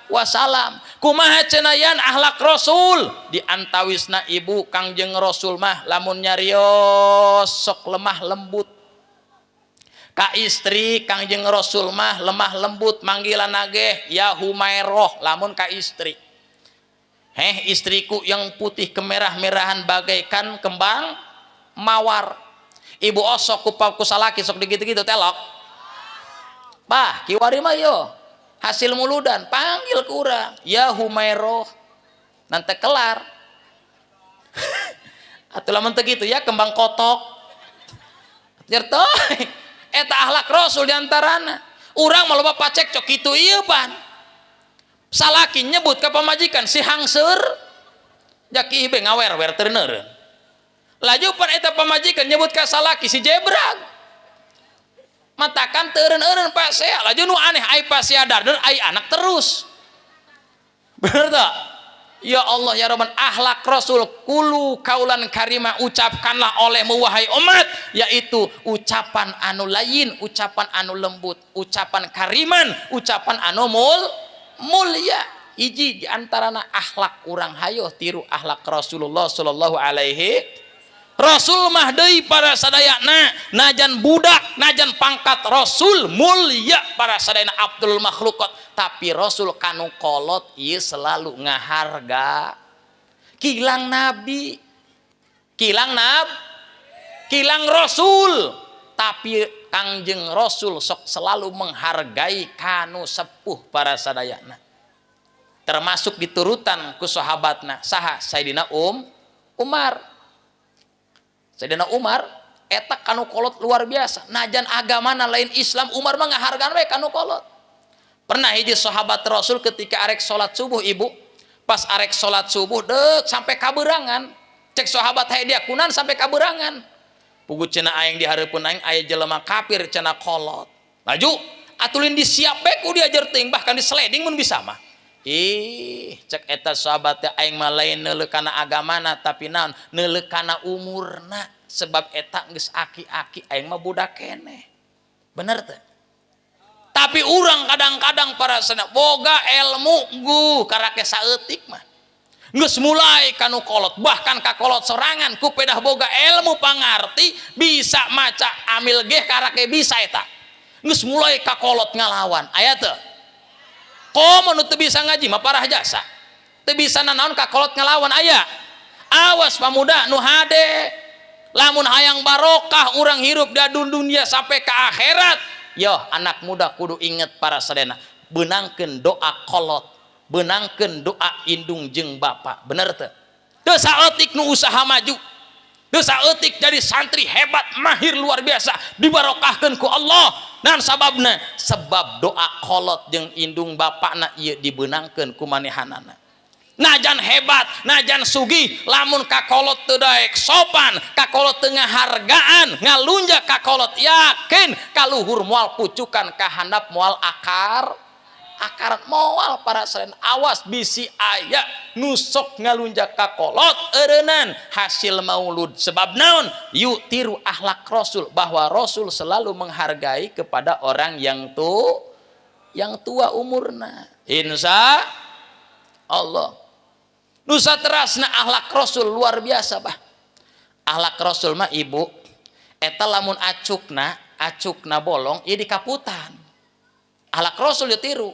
wasallam. Kumaha cenayan akhlak Rasul di antawisna ibu Kangjeng Rasul mah lamun nyarios sok lemah lembut, ka istri Kangjeng Rasul mah lemah lembut, manggilan nage ya Humairoh lamun ka istri. Istriku yang putih kemerah-merahan bagaikan kembang mawar. Ibu osok ku salaki sok digitu-gitu telok. Bah, kiwari mah yo hasil muludan panggil ke urang ya Humairoh nanti kelar atuh lamun teu kitu ya kembang kotok jertoy eta akhlak Rasul diantarana. Urang mah loba pacek cok kitu ieu pan salaki nyebut ka pamajikan si hangseur jaki ibe ngawer-wer teu neureun laju pan eta pamajikan nyebut ka salaki si jebrag matakan teureun-eureun pasea laju nu aneh ai pasea darder ai anak terus bener tak? Ya Allah ya Rabban, akhlak Rasul kulu kaulan karima, ucapkanlah olehmu wahai umat, yaitu ucapan anu layin, ucapan anu lembut, ucapan kariman, ucapan anu mulia. Iji diantarana akhlak urang hayo tiru akhlak Rasulullah sallallahu alaihi Rasul mah deui para sadayana najan budak najan pangkat Rasul mulia para sadayana Abdul Makhluqat, tapi Rasul kanu kolot ieu selalu ngaharga kilang nabi kilang Rasul, tapi Kangjeng Rasul sok selalu menghargai kanu sepuh para sadayana, termasuk diturutan ku sahabatna saha Sayyidina Umar. Sayyidina Umar eta kanu kolot luar biasa, najan agamana lain Islam Umar mah ngahargaan we kanu kolot. Pernah hiji sahabat Rasul ketika arek salat subuh ibu, pas arek salat subuh deuk sampai kaberangan, cek sahabat haye dia kunan sampai kaberangan, puguh cenah aing di hareupeun aing aya jelema kafir cenah kolot, laju atulin disiap bae ku diajar teuing bahkan di sliding mun bisa mah. Cek eta sahabat aing mah lain neuleuh kana agamana tapi naon neuleuh kana umurna, sebab eta geus aki-aki aing mah budak keneh. Bener teh? Tapi urang kadang-kadang para sana boga ilmu karake saeutik mah geus mulai kanu kolot, bahkan ka kolot sorangan ku pedah boga ilmu pangarti bisa maca amil geh karake bisa eta geus mulai ka kolot ngalawan aya teu? Komo nu teu bisa ngaji mah parah jasa. Teu bisa nanaon ka kolot ngelawan aya. Awas pamuda nu hade. Lamun hayang barokah urang hirup da dunia sampai ke akhirat. Yo anak muda kudu inget para sadayana, beunangkeun doa kolot, beunangkeun doa indung jeung bapa. Bener teu? Teu saeutik nu usaha maju. Teu saeutik jadi santri hebat mahir luar biasa dibarokahkeun ku Allah. Naon sababna? Sebab doa kolot jeung indung bapakna ieu dibeunangkeun ku manehanana. Najan hebat, najan sugih, lamun ka kolot teu daek sopan, ka kolot teu ngahargaan, ngalunjak ka kolot, yakin kaluhur moal pucukan ka handap moal akarat moal para seren. Awas bisi aya nusok ngalunjak ka kolot eureunnan hasil maulud. Sebab naon? Yuk tiru akhlak Rasul, bahwa Rasul selalu menghargai kepada orang yang tua umurna. Insya Allah. Nusa terasna akhlak Rasul luar biasa bah. Akhlak Rasul mah ibu eta lamun acukna bolong ieu dikaputan. Akhlak Rasul ya tiru.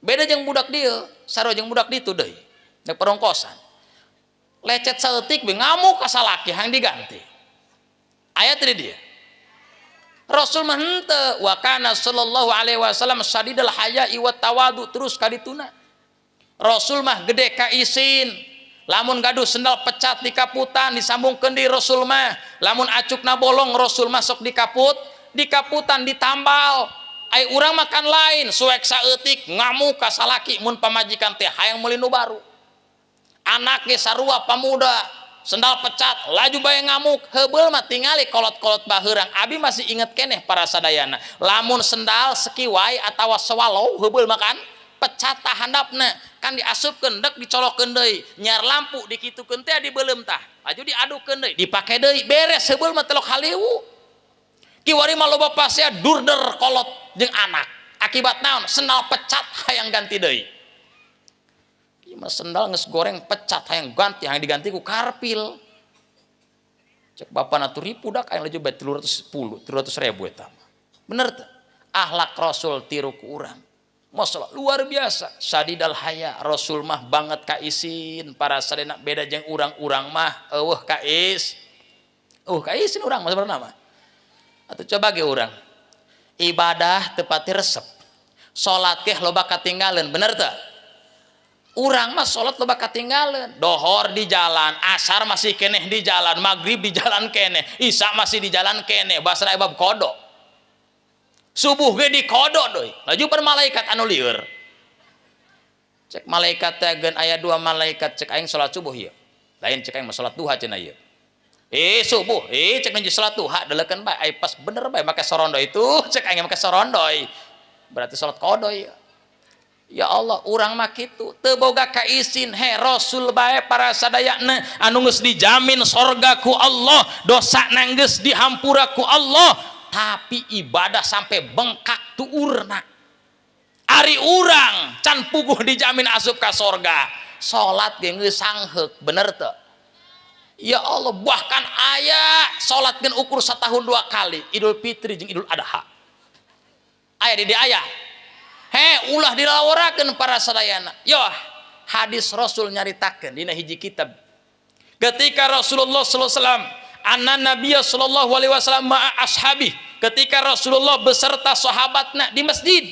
Beda jeung budak dieu, sarua jeung budak ditu deui. Dek perongkosan. Lecet saeutik be ngamuk ka salaki hang diganti. Aya teh dia. Rasul mah henteu, wa kana sallallahu alaihi wasallam sadidul haya'i wat tawadu, terus kadituna. Rasul mah gede ka isin. Lamun gaduh sendal pecat di kaputan disambungkeun di Rasul mah. Lamun acukna bolong Rasul masuk di kaput di kaputan ditambal ai urang makan lain suek saeutik ngamuk ka salaki mun pamajikan teh hayang meuli nu baru anak ge sarua pamuda sendal pecat laju bae ngamuk heubeul mah tingali kolot-kolot baheurang abi masih inget keneh para sadayana lamun sendal sekiwai atawa sewalo heubeul makan pecat tahandapna kan diasupkeun dek dicolokeun deui nyar lampu dikitukeun teh dibeulem tah laju diadukeun deui dipake deui beres heubeul mah telok haliwu kiwari mah loba pasea durder kolot jeung anak akibat naon sendal pecat hayang ganti deui ieu mah sendal geus goreng pecat hayang ganti hayang diganti ku karpil cek bapana teu ripu dak hayang laju bae 310 300.000 eta bener teu akhlak rasul tiru ku urang masalah luar biasa sadidal haya rasul mah banget kaisin para sadena beda jeung urang-urang mah eueuh kaisin urang mah sebenarnya mah atuh coba ge urang ibadah tepati resep salat teh loba katinggalan bener teu urang mah salat loba katinggalan dohor di jalan asar masih keneh di jalan maghrib di jalan keneh isya masih di jalan keneh basra bab kodok subuh ge di kodok deui laju per malaikat anu lieur cek malaikat teh geun aya 2 malaikat cek aing salat subuh ieu lain cek aing mah salat duha cenah ieu subuh cek menuju salat duha deulekeun bae ai pas bener bae make sorondo itu cek aing make sorondoi berarti salat qodoi ya Allah urang mah kitu teu boga kaisin he rasul bae para sadayana anu geus dijamin sorga ku Allah dosana geus dihampura ku Allah tapi ibadah sampai bengkak tuurna ari urang can puguh dijamin asup ka sorga salat ge geus sangheuk bener teu ya Allah bahkan aya salat gen ukur setahun 2 kali Idul Fitri jeung Idul Adha aya di aya ulah dilawurakeun para sadayana yo hadis Rasul nyaritakeun dina hiji kitab ketika Rasulullah sallallahu alaihi wasallam anna nabiyya sallallahu alaihi wasallam ma'a ashabi ketika Rasulullah beserta sahabatna di masjid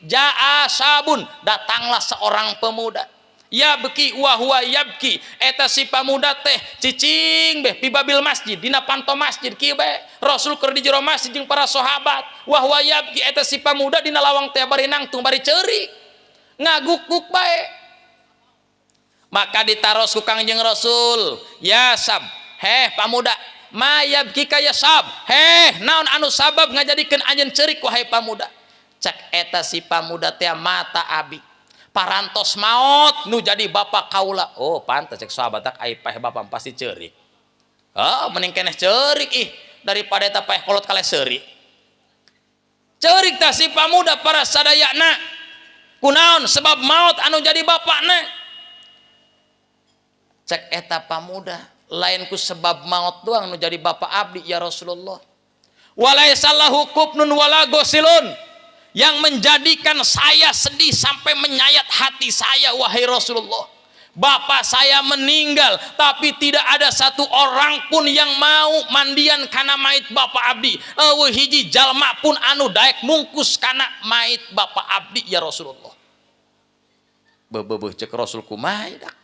jaa sabun datanglah seorang pemuda yabki wa huwa yabki eta si pamuda teh cicing beh pibabil masjid dina panto masjid kieu bae rasul keur di jero masjid jeung para sahabat wa huwa yabki eta si pamuda dina lawang teh bari nangtung bari ceurik ngaguk-guk bae maka ditaros ku Kangjeng Rasul ya sab pamuda ma yabki ka ya sab naon anu sabab ngajadikeun anjeun ceurik wahai pamuda cek eta si pamuda teh mata abi parantos maut nu jadi bapak kaula pantes cek sahabat tak ai paeh bapak pasti ceurik mending keneh ceurik daripada eta paeh kolot kale seurik ceurik tah si pamuda para sadayana kunaon sebab maut anu jadi bapakna cek eta pamuda lain ku sebab maut doang nu jadi bapak abdi ya Rasulullah walaisallahu kubnun wala gosilun yang menjadikan saya sedih sampai menyayat hati saya wahai Rasulullah bapak saya meninggal tapi tidak ada satu orang pun yang mau mandian kana mait bapak abdi hiji jalma pun anu daek mungkus kana mait bapak abdi ya Rasulullah beuh cek Rasul kumaha dak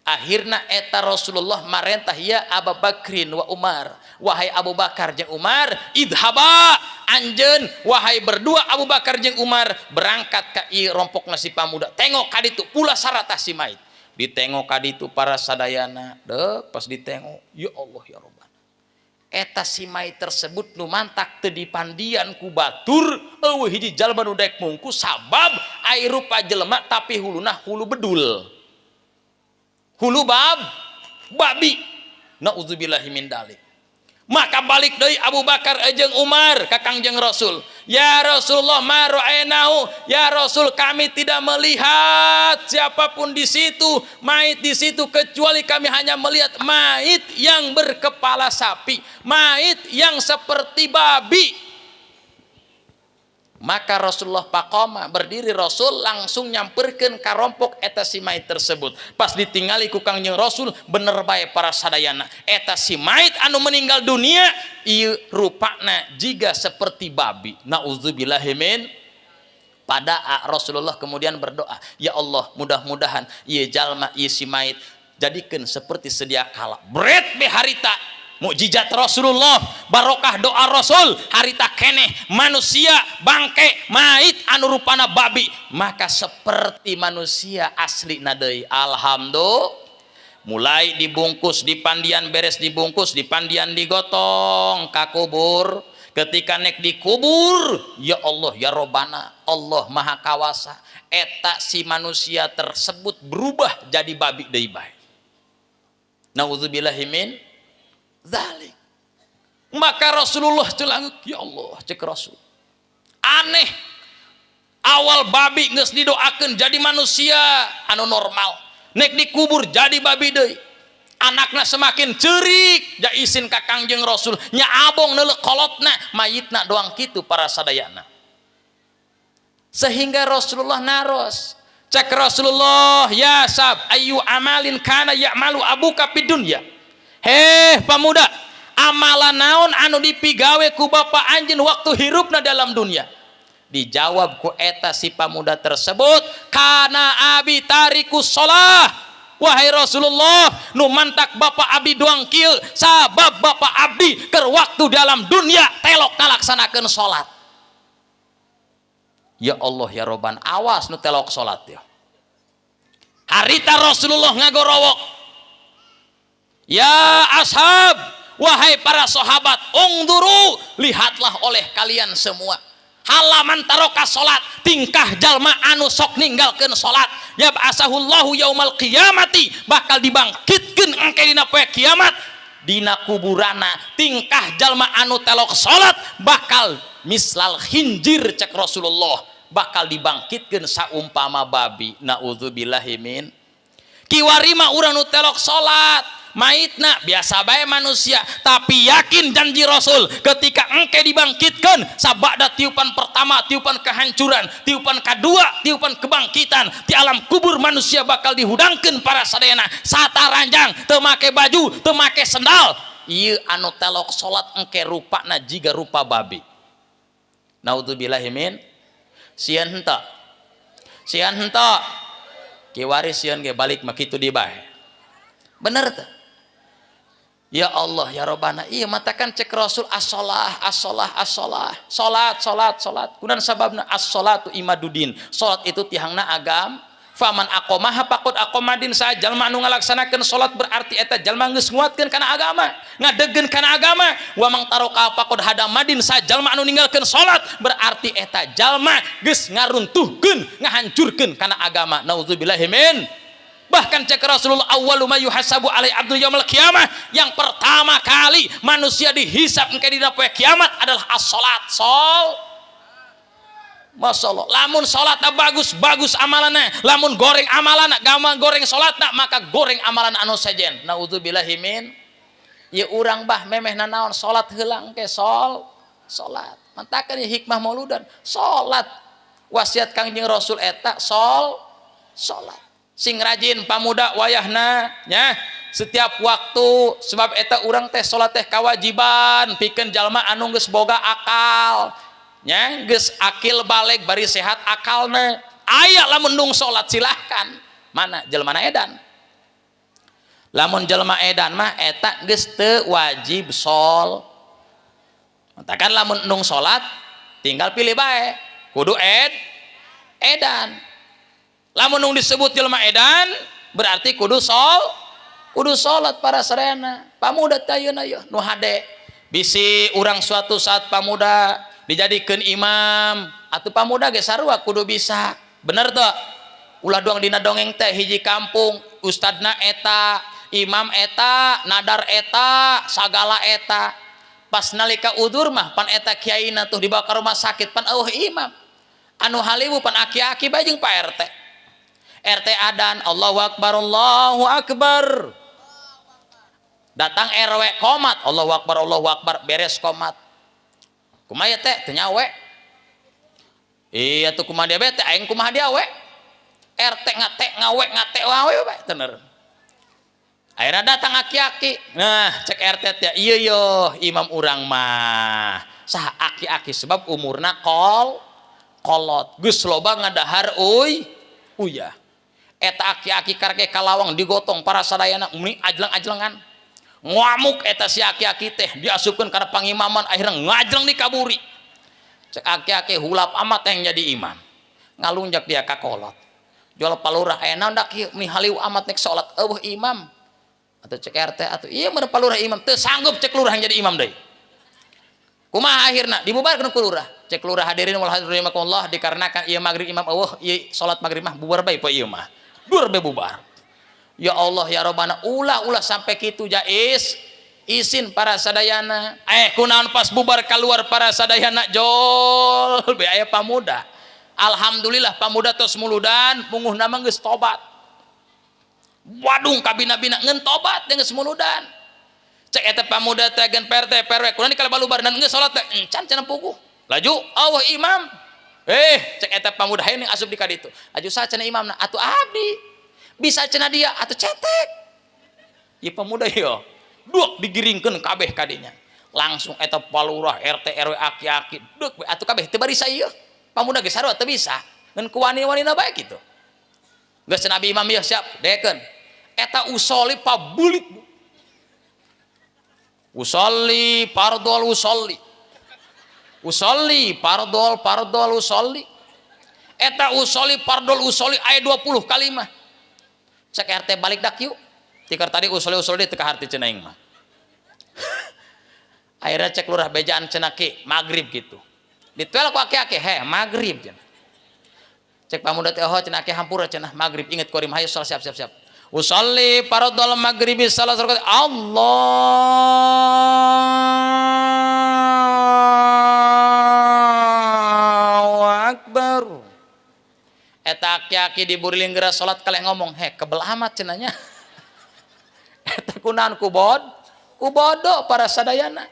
akhirna eta Rasulullah marentah ya Abu Bakrin wa Umar wahai Abu Bakar jeung Umar idhaba anjeun wahai berdua Abu Bakar jeung Umar berangkat ka ieu rompok nasi pamuda tengok ka ditu pula sarata si mait ditengok ka ditu para sadayana deuk pas ditengok ya Allah ya Rabbana eta si mait tersebut nu mantak teu dipandian ku batur eueuh hiji jalma nu daek mungkus sabab ai rupa jelema tapi huluna hulu bedul hulu babi naudzubillahi min dalik maka balik deui Abu Bakar jeung Umar ka Kangjeng Rasul ya Rasulullah ma ra'ainahu ya Rasul kami tidak melihat siapapun di situ mait di situ kecuali kami hanya melihat mait yang berkepala sapi mait yang seperti babi maka Rasulullah paqoma berdiri Rasul langsung nyamperkeun ka rompok eta si mait tersebut pas ditingali ku Kangjeng Rasul bener bae para sadayana eta si mait anu meninggal dunia ieu rupana jiga seperti babi naudzubillahi min pada Rasulullah kemudian berdoa ya Allah mudah-mudahan ieu jalma ieu si mait jadikeun seperti sedia kala bret be harita mukjizat Rasulullah, barokah doa Rasul, harita keneh manusia bangke mait anu rupana babi, maka seperti manusia asli nadei. Alhamdulillah. Mulai dibungkus, dipandian beres dibungkus, dipandian digotong ka kubur. Ketika nek dikubur, ya Allah ya Robbana, Allah Maha Kawasa, eta si manusia tersebut berubah jadi babi deui bae. Nauzubillahi min dzalik. Maka Rasulullah celang, ya Allah cek Rasul. Aneh. Awal babi geus didoakeun jadi manusia anu normal. Nek dikubur jadi babi deui. Anakna semakin cerik da isin ka Kangjeng Rasul nya abong neuleuh kolotna mayitna doang kitu para sadayana. Sehingga Rasulullah naros cek Rasulullah, ya sab ayu amalin kana ya'malu abuka fid dunya. Heh pamuda, amalan naon anu dipigawe ku bapa anjeun waktu hirupna dalam dunia? Dijawab ku eta si pamuda tersebut, kana abi tariku sholah. Wahai Rasulullah, nu mantak bapak abdi doang kieu sabab bapak abdi keur waktu dalam dunia telok ngalaksanakeun salat. Ya Allah ya Robban, awas nu telok salat ya. Harita Rasulullah ngagorowok, ya ashab, wahai para sahabat, ungduru, lihatlah oleh kalian semua. Halaman taroka salat, tingkah jalma anu sok ninggalkeun salat, ya ba'asahullahu yaumal qiyamati, bakal dibangkitkeun engke dina poe kiamat dina kuburana. Tingkah jalma anu telok salat bakal mislal khinjir cek Rasulullah, bakal dibangkitkeun saumpama babi. Naudzubillahi min. Kiwari mah urang nu telok salat maitna biasa bae manusia, tapi yakin janji Rasul ketika engke dibangkitkan sabada tiupan pertama tiupan kehancuran, tiupan kedua tiupan kebangkitan, di alam kubur manusia bakal dihudangkeun para sadayana sataranjang, teu make baju, teu make sendal. Ieu anu telok salat engke rupana jiga rupa babi. Naudzubillahi min. Sieun henteu, sieun henteu, kiwari sieun ge balik mah kitu di bae. Bener teu? Ya Allah ya Robbana, iya matakan cek Rasul as-sholah, as-sholah, as-sholah, sholat, sholat, sholat. Kunan sababna as-sholatu imaduddin, sholat itu tihangna agam. Faman aqomaha faqad aqomadin, sa jalma anu ngalaksanakeun sholat berarti eta jalma geus nguatkeun kana agama, ngadegkeun kana agama. Wa mang taroka faqad hadamadin, sa jalma anu ninggalkeun sholat berarti eta jalma geus ngaruntuhkeun, ngahancurkeun kana agama. Nauzubillahi min. Bahkan cek Rasulullah, awwalu ma yuhasabu alai abdu yaumil qiyamah, yang pertama kali manusia dihisab engke dina poe kiamat adalah as-salat. Masyaallah, lamun salatna bagus, bagus amalanna. Lamun goreng amalanna, gampang goreng salatna, maka goreng amalan anu sejen. Naudzubillahi min. Ieu urang bah memehna naon salat heula engke salat. Mantakeun hikmah mauludan, salat. Wasiat Kangjeng Rasul eta salat. Sing rajin pamuda wayahna nya setiap waktu, sebab eta urang teh salat teh kawajiban pikeun jalma anu geus boga akal nya, geus akil balik bari sehat akalna. Aya lamun nung salat silahkan, mana jelmana edan. Lamun jelma edan mah eta geus teu wajib Matakan lamun nung salat tinggal pilih bae kudu edan. Lamun nung disebut jelma edan berarti kudu salat para sarena. Pamuda tayeuna yeuh nu hade bisi urang suatu saat pamuda dijadikeun imam, atuh pamuda ge sarua kudu bisa. Bener teu? Ulah doang dina dongeng teh hiji kampung ustadna eta, imam eta, nadar eta, sagala eta. Pas nalika udur mah pan eta kiaina tuh dibawa ka rumah sakit pan eueuh imam. Anu haliwu pan aki-aki bae jeung Pak RT. RT adan, Allahu Akbar, Allahu Akbar. Datang RW komat, Allahu Akbar, beres komat. Kumaha teh teu nyawe. Iya tuh kumaha dia bete, aing kumaha dia we. RT ngate wae bae tener. Akhirnya datang aki-aki. Nah, cek RT teh, iya yo imam urang mah. Sah aki-aki sebab umurna kolot. Geus loba ngadahar uyah. Eta aki-aki karek kalawang digotong para sadayana muni ajleng-ajlengan ngamuk eta si aki-aki teh diasupkeun kana pangimaman akhirnya ngajreng di kaburi. Cek aki-aki hulap amat yang jadi imam ngalunjak dia ka kolot jual palurah aya naon dak ieu mihaliu amat nek salat eueuh imam atau cek RT atau iya meureun palurah imam teu sanggup cek lurah yang jadi imam deui kumaha akhirna dibubarkeun ku lurah cek lurah hadirin wal hadirin rahimakumullah dikarenakan ieu magrib imam eueuh ieu salat magrib mah bubar bae poe ieu mah dur bae bubar ya Allah ya Rabbana ulah sampai kitu jais izin para sadayana kunaon pas bubar keluar para sadayana jol be aya pamuda alhamdulillah pamuda tos muludan punguhna mah geus tobat wadung kabina-bina ngeun tobat geus muludan cek eta pamuda teh gen PRT PRW kunaon dikala balubar dan geus salat teh encan cenah puguh laju Allah imam cek eta pamuda hayang asup di kaditu aju saha cenah imamna atuh abdi bisa cenah dia atuh cetek ieu pamuda ieu duak digiringkeun kabeh kadinya langsung eta palurah RT RW aki-aki deuk atuh kabeh teu barisa ieu pamuda ge sarua teu bisa ngan ku wani-wanina bae kitu geus cenah abi imam ieu siap dekeun eta usolli pabulik usolli fardol usolli fardol usolli eta usolli fardol usolli aya 20 kalimah cek RT balik dak yuk tikar tadi usul-usul dia teka harti cenah mah akhirnya cek lurah bejaan cenah ki magrib gitu dituel ku aki-aki magrib cenah cek pamuda teh oh cenah ki hampura cenah magrib inget korim hayu siap usolli fardhul maghribi salat rakaat Allahu akbar eta aki-aki diburi linggera salat kalih ngomong kebelah amat cenahnya eta kunaon kubodo para sadayana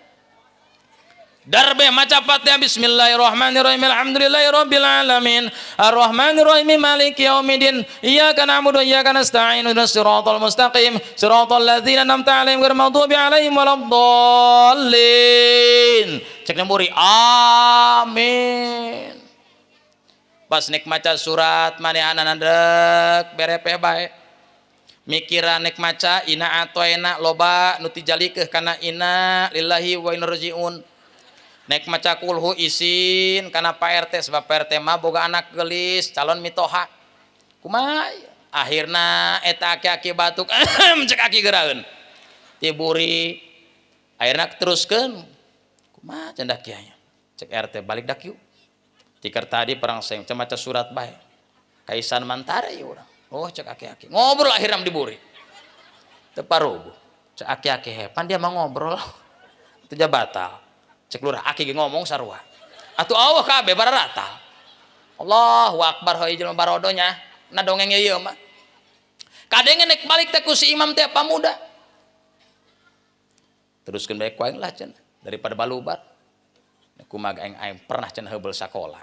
darbe maca Fatihah bismillahirrahmanirrahim alhamdulillahirabbil alamin arrahmanirrahim maliki yaumiddin iyyaka na'budu wa iyyaka nasta'in ihdinas siratal mustaqim siratal ladzina an'amta 'alaihim ghairil maghdubi 'alaihim waladdallin cek muri amin pas nek maca surat manehanna dek berepe bae mikiran nek maca ina atoena loba nu tijalikeun kana ina lillahi wa inna rajiun nek maca kulhu isin kana Pak RT sebab Pak RT mah boga anak gelis calon mitoha kumaha akhirna eta aki-aki batuk cek aki geraeun tiburi akhirna teruskeun kumaha cendak kieu cek RT balik dak yuk tikar tadi perang seng maca surat bae kaisan mantara ieu urang oh cek aki-aki ngobrol akhirnya diburi teparugu cek aki-aki pan dia mau ngobrol itu batal cek lurah aki ngomong sarua atuh Allah kabeh bararata Allahu akbar heuy jelema barodonya na dongeng ieu mah kadenge nek balik teh ku si imam teh pamuda teruskeun bae ku aing lah cenah daripada balubar ku mag aing pernah cenah heubeul sakola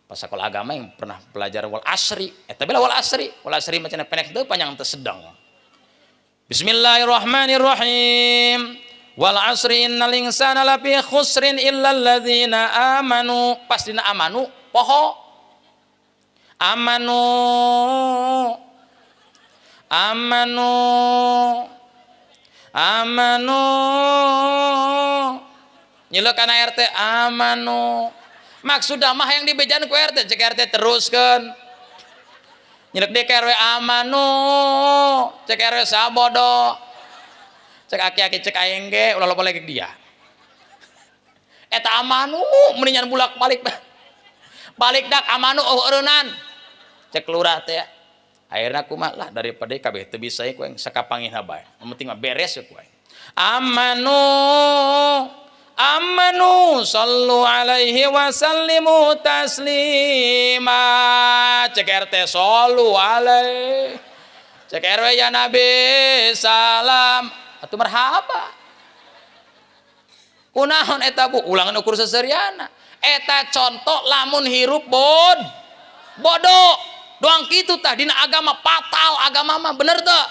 pas sekolah agama yang pernah belajar wal asri eta bela wal asri mah cenah pendek teu panjang teu sedang bismillahirrahmanirrahim wal asri innal insana lafi khusrin illal ladzina amanu pas dina amanu poho amanu nyeleuk kana RT amanu maksudna mah yang dibejan ku RT cek RT teruskeun nyelek di RW amanu cek RW sabodo cek aki-aki cek aing ge ulah loba lagi dia eta amanu mendingan bulak balik dak amanu eureunan cek lurah teh akhirna kumaha lah daripada kabeh teu bisa ku aing sakapangihna bae yang penting mah beres ku aing amanu sallu alaihi wa sallimu taslima cek RT sallu alaihi cek RW ya nabi salam atuh marhaba kunaon eta bu ulangan ukur seseriana eta contoh lamun hirup bodoh doang kitu tah dina agama fatal agama mah bener teu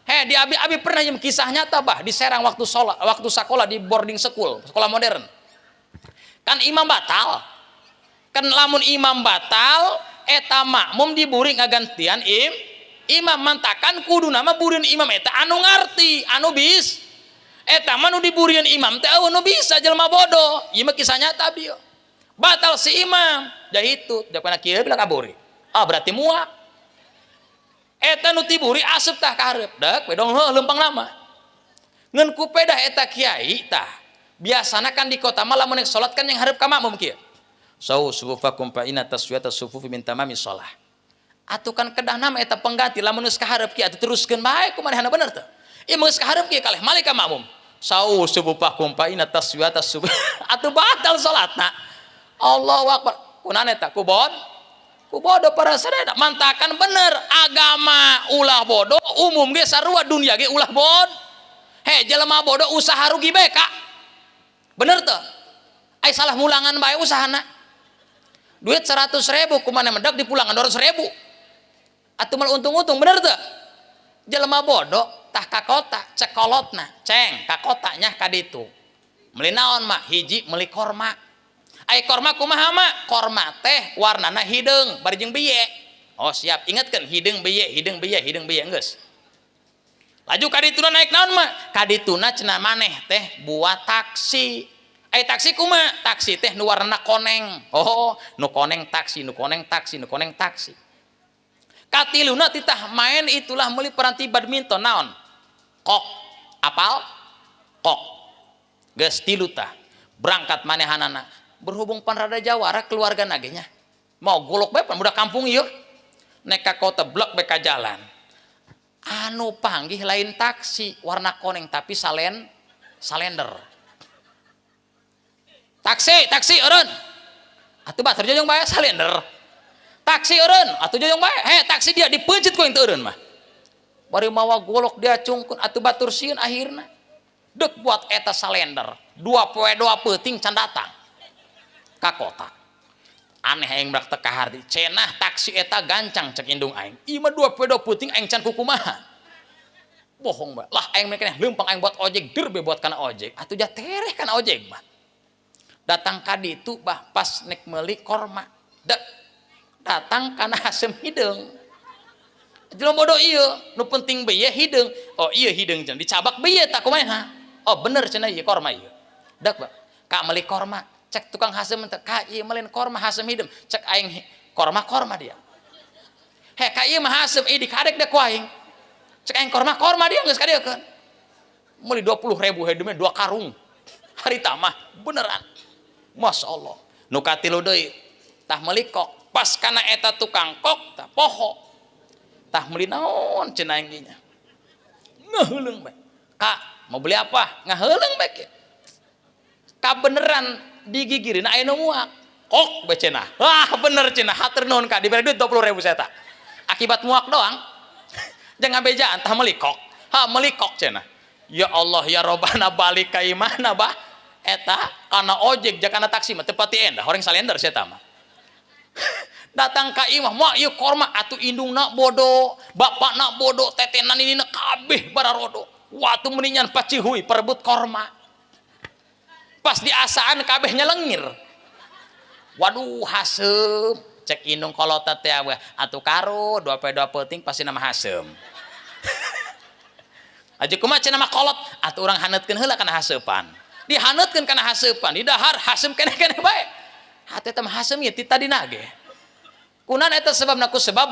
di abi pernah yang kisah nyata bah di Serang waktu sekolah di boarding school sekolah modern kan imam batal kan lamun imam batal eta makmum diburi ngagantian imam mantakan kudu nama burin imam eta anu ngarti anu eta mah nu diburian imam teh nu bisa jelema bodoh. Ieu mah kisah nyata bieu. Batal si imam jadi itu jakana kieu bilang kaburi. Berarti muak. Eta nu tiburi asup tah ka hareup deuk we dong leumpang lama. Ngeun ku pedah eta kiai tah. Biasana kan di kota mah lamun salat kan yang hareup ka makmum kieu. Sawu sufufakum fa inna taswiyata sufufi min tamami shalah. Atuh kan kedah nama eta pengganti lamun geus ka hareup kieu atuh teruskeun bae kumanehna bener teu. Ieu geus ka hareup kieu kalih malih ka makmum. Sawu sufufakum fa inna taswiyata sufuf. Atuh batal salatna. Allahu akbar. Kunaon eta kubon? Bodoh para sadaya mantakan bener agama ulah bodoh umum ge sarua dunia ge ulah bodoh. Jelema bodoh usaha rugi bae Kak. Bener tuh. Ai salah mulangan bae usahana. Duit 100.000 kumaha mendak dipulangan 200.000. Atuh mal untung-untung bener tuh. Jelema bodoh tah ka kota cekolotna, ceng ka kota nya ka ditu. Meuli naon mah? Hiji meuli korma. Ai korma kumaha mah? Korma teh warnana hideung bari jeung biye. Oh siap, ingetkeun hideung biye geus. Laju ka dituna naik naon mah? Ka dituna cenah maneh teh buat taksi. Ai taksi kumaha? Taksi teh nu warna koneng. Oh, nu koneng taksi. Katiluna titah main itulah meuli peranti badminton naon? Kok. Apal? Kok. Geus tilu tah. Berangkat manehanana. Berhubung pan rada jawara keluarga nagenya mau golok bae pan budak kampung ieu nek ka kota blok bae ka jalan anu panggih lain taksi warna koneng tapi salender taksi eureun atuh batur jojong bae salender taksi eureun atuh jojong bae taksi dia dipeunceut ku yang teu eureun mah bari mawa golok dia cungkun atuh batur sieun akhirna deuk buat eta salender 2 poe 2 peuting can datang ka kota aneh aing brak teu kaharti cenah taksi eta gancang cek indung aing ieu mah 2 poe 2 peuting aing can kukumaha bohong bae lah aing keneh leumpang aing buat ojek derbe buat kana ojek atuh jah tereh kana ojek mah datang ka ditu bah pas nek meuli korma dek datang kana hasem hideung jelema bodoh ieu nu penting beuh hideung oh ieu hideung cenah dicabak beuh tah kumaha oh bener cenah ieu korma ieu dek bah ka meuli korma cek tukang hasem teh ka ieu meuleun korma hasem hideung cek aing korma dia ka ieu mah hasem dikadek deh ku aing cek aing korma dia geus kadeukeun meuli 20.000 hideung 2 karung harita mah beneran Masya Allah nu katilu deui tah meuli kok pas kana eta tukang kok tah poho tah meuli naon cenah aing nya ngaheuleng bae Kak mau beli apa ngaheuleng bae ke ka beneran digigirin aya nu muak kok bae cenah bener cenah hatur nuhun Kak dibere duit 20.000 saya tah akibat muak doang jangan bejaan tah meuli kok meuli kok cenah ya Allah ya Robbana balik ka imana bah eta kana ojek jakana taksi mah teu pati endah horeng salender saya tah mah datang ka imah moal ieu korma atuh indungna bodoh bapakna bodoh tetenan inina kabeh bararodo watu meninyan pacihuy perebut korma pas diasaan kabehnya lengir waduh hasem cek indung kolota teh atuh karo 2 poe 2 peuting pasti nama hasem aja kumaha cenah mah kolot atuh urang haneutkeun heula kana hasepan dihaneutkeun kana hasepan di dahar hasem keneh-keneh bae hate teh mah hasem ieu ti tadina ge kunaon eta sebabna ku sebab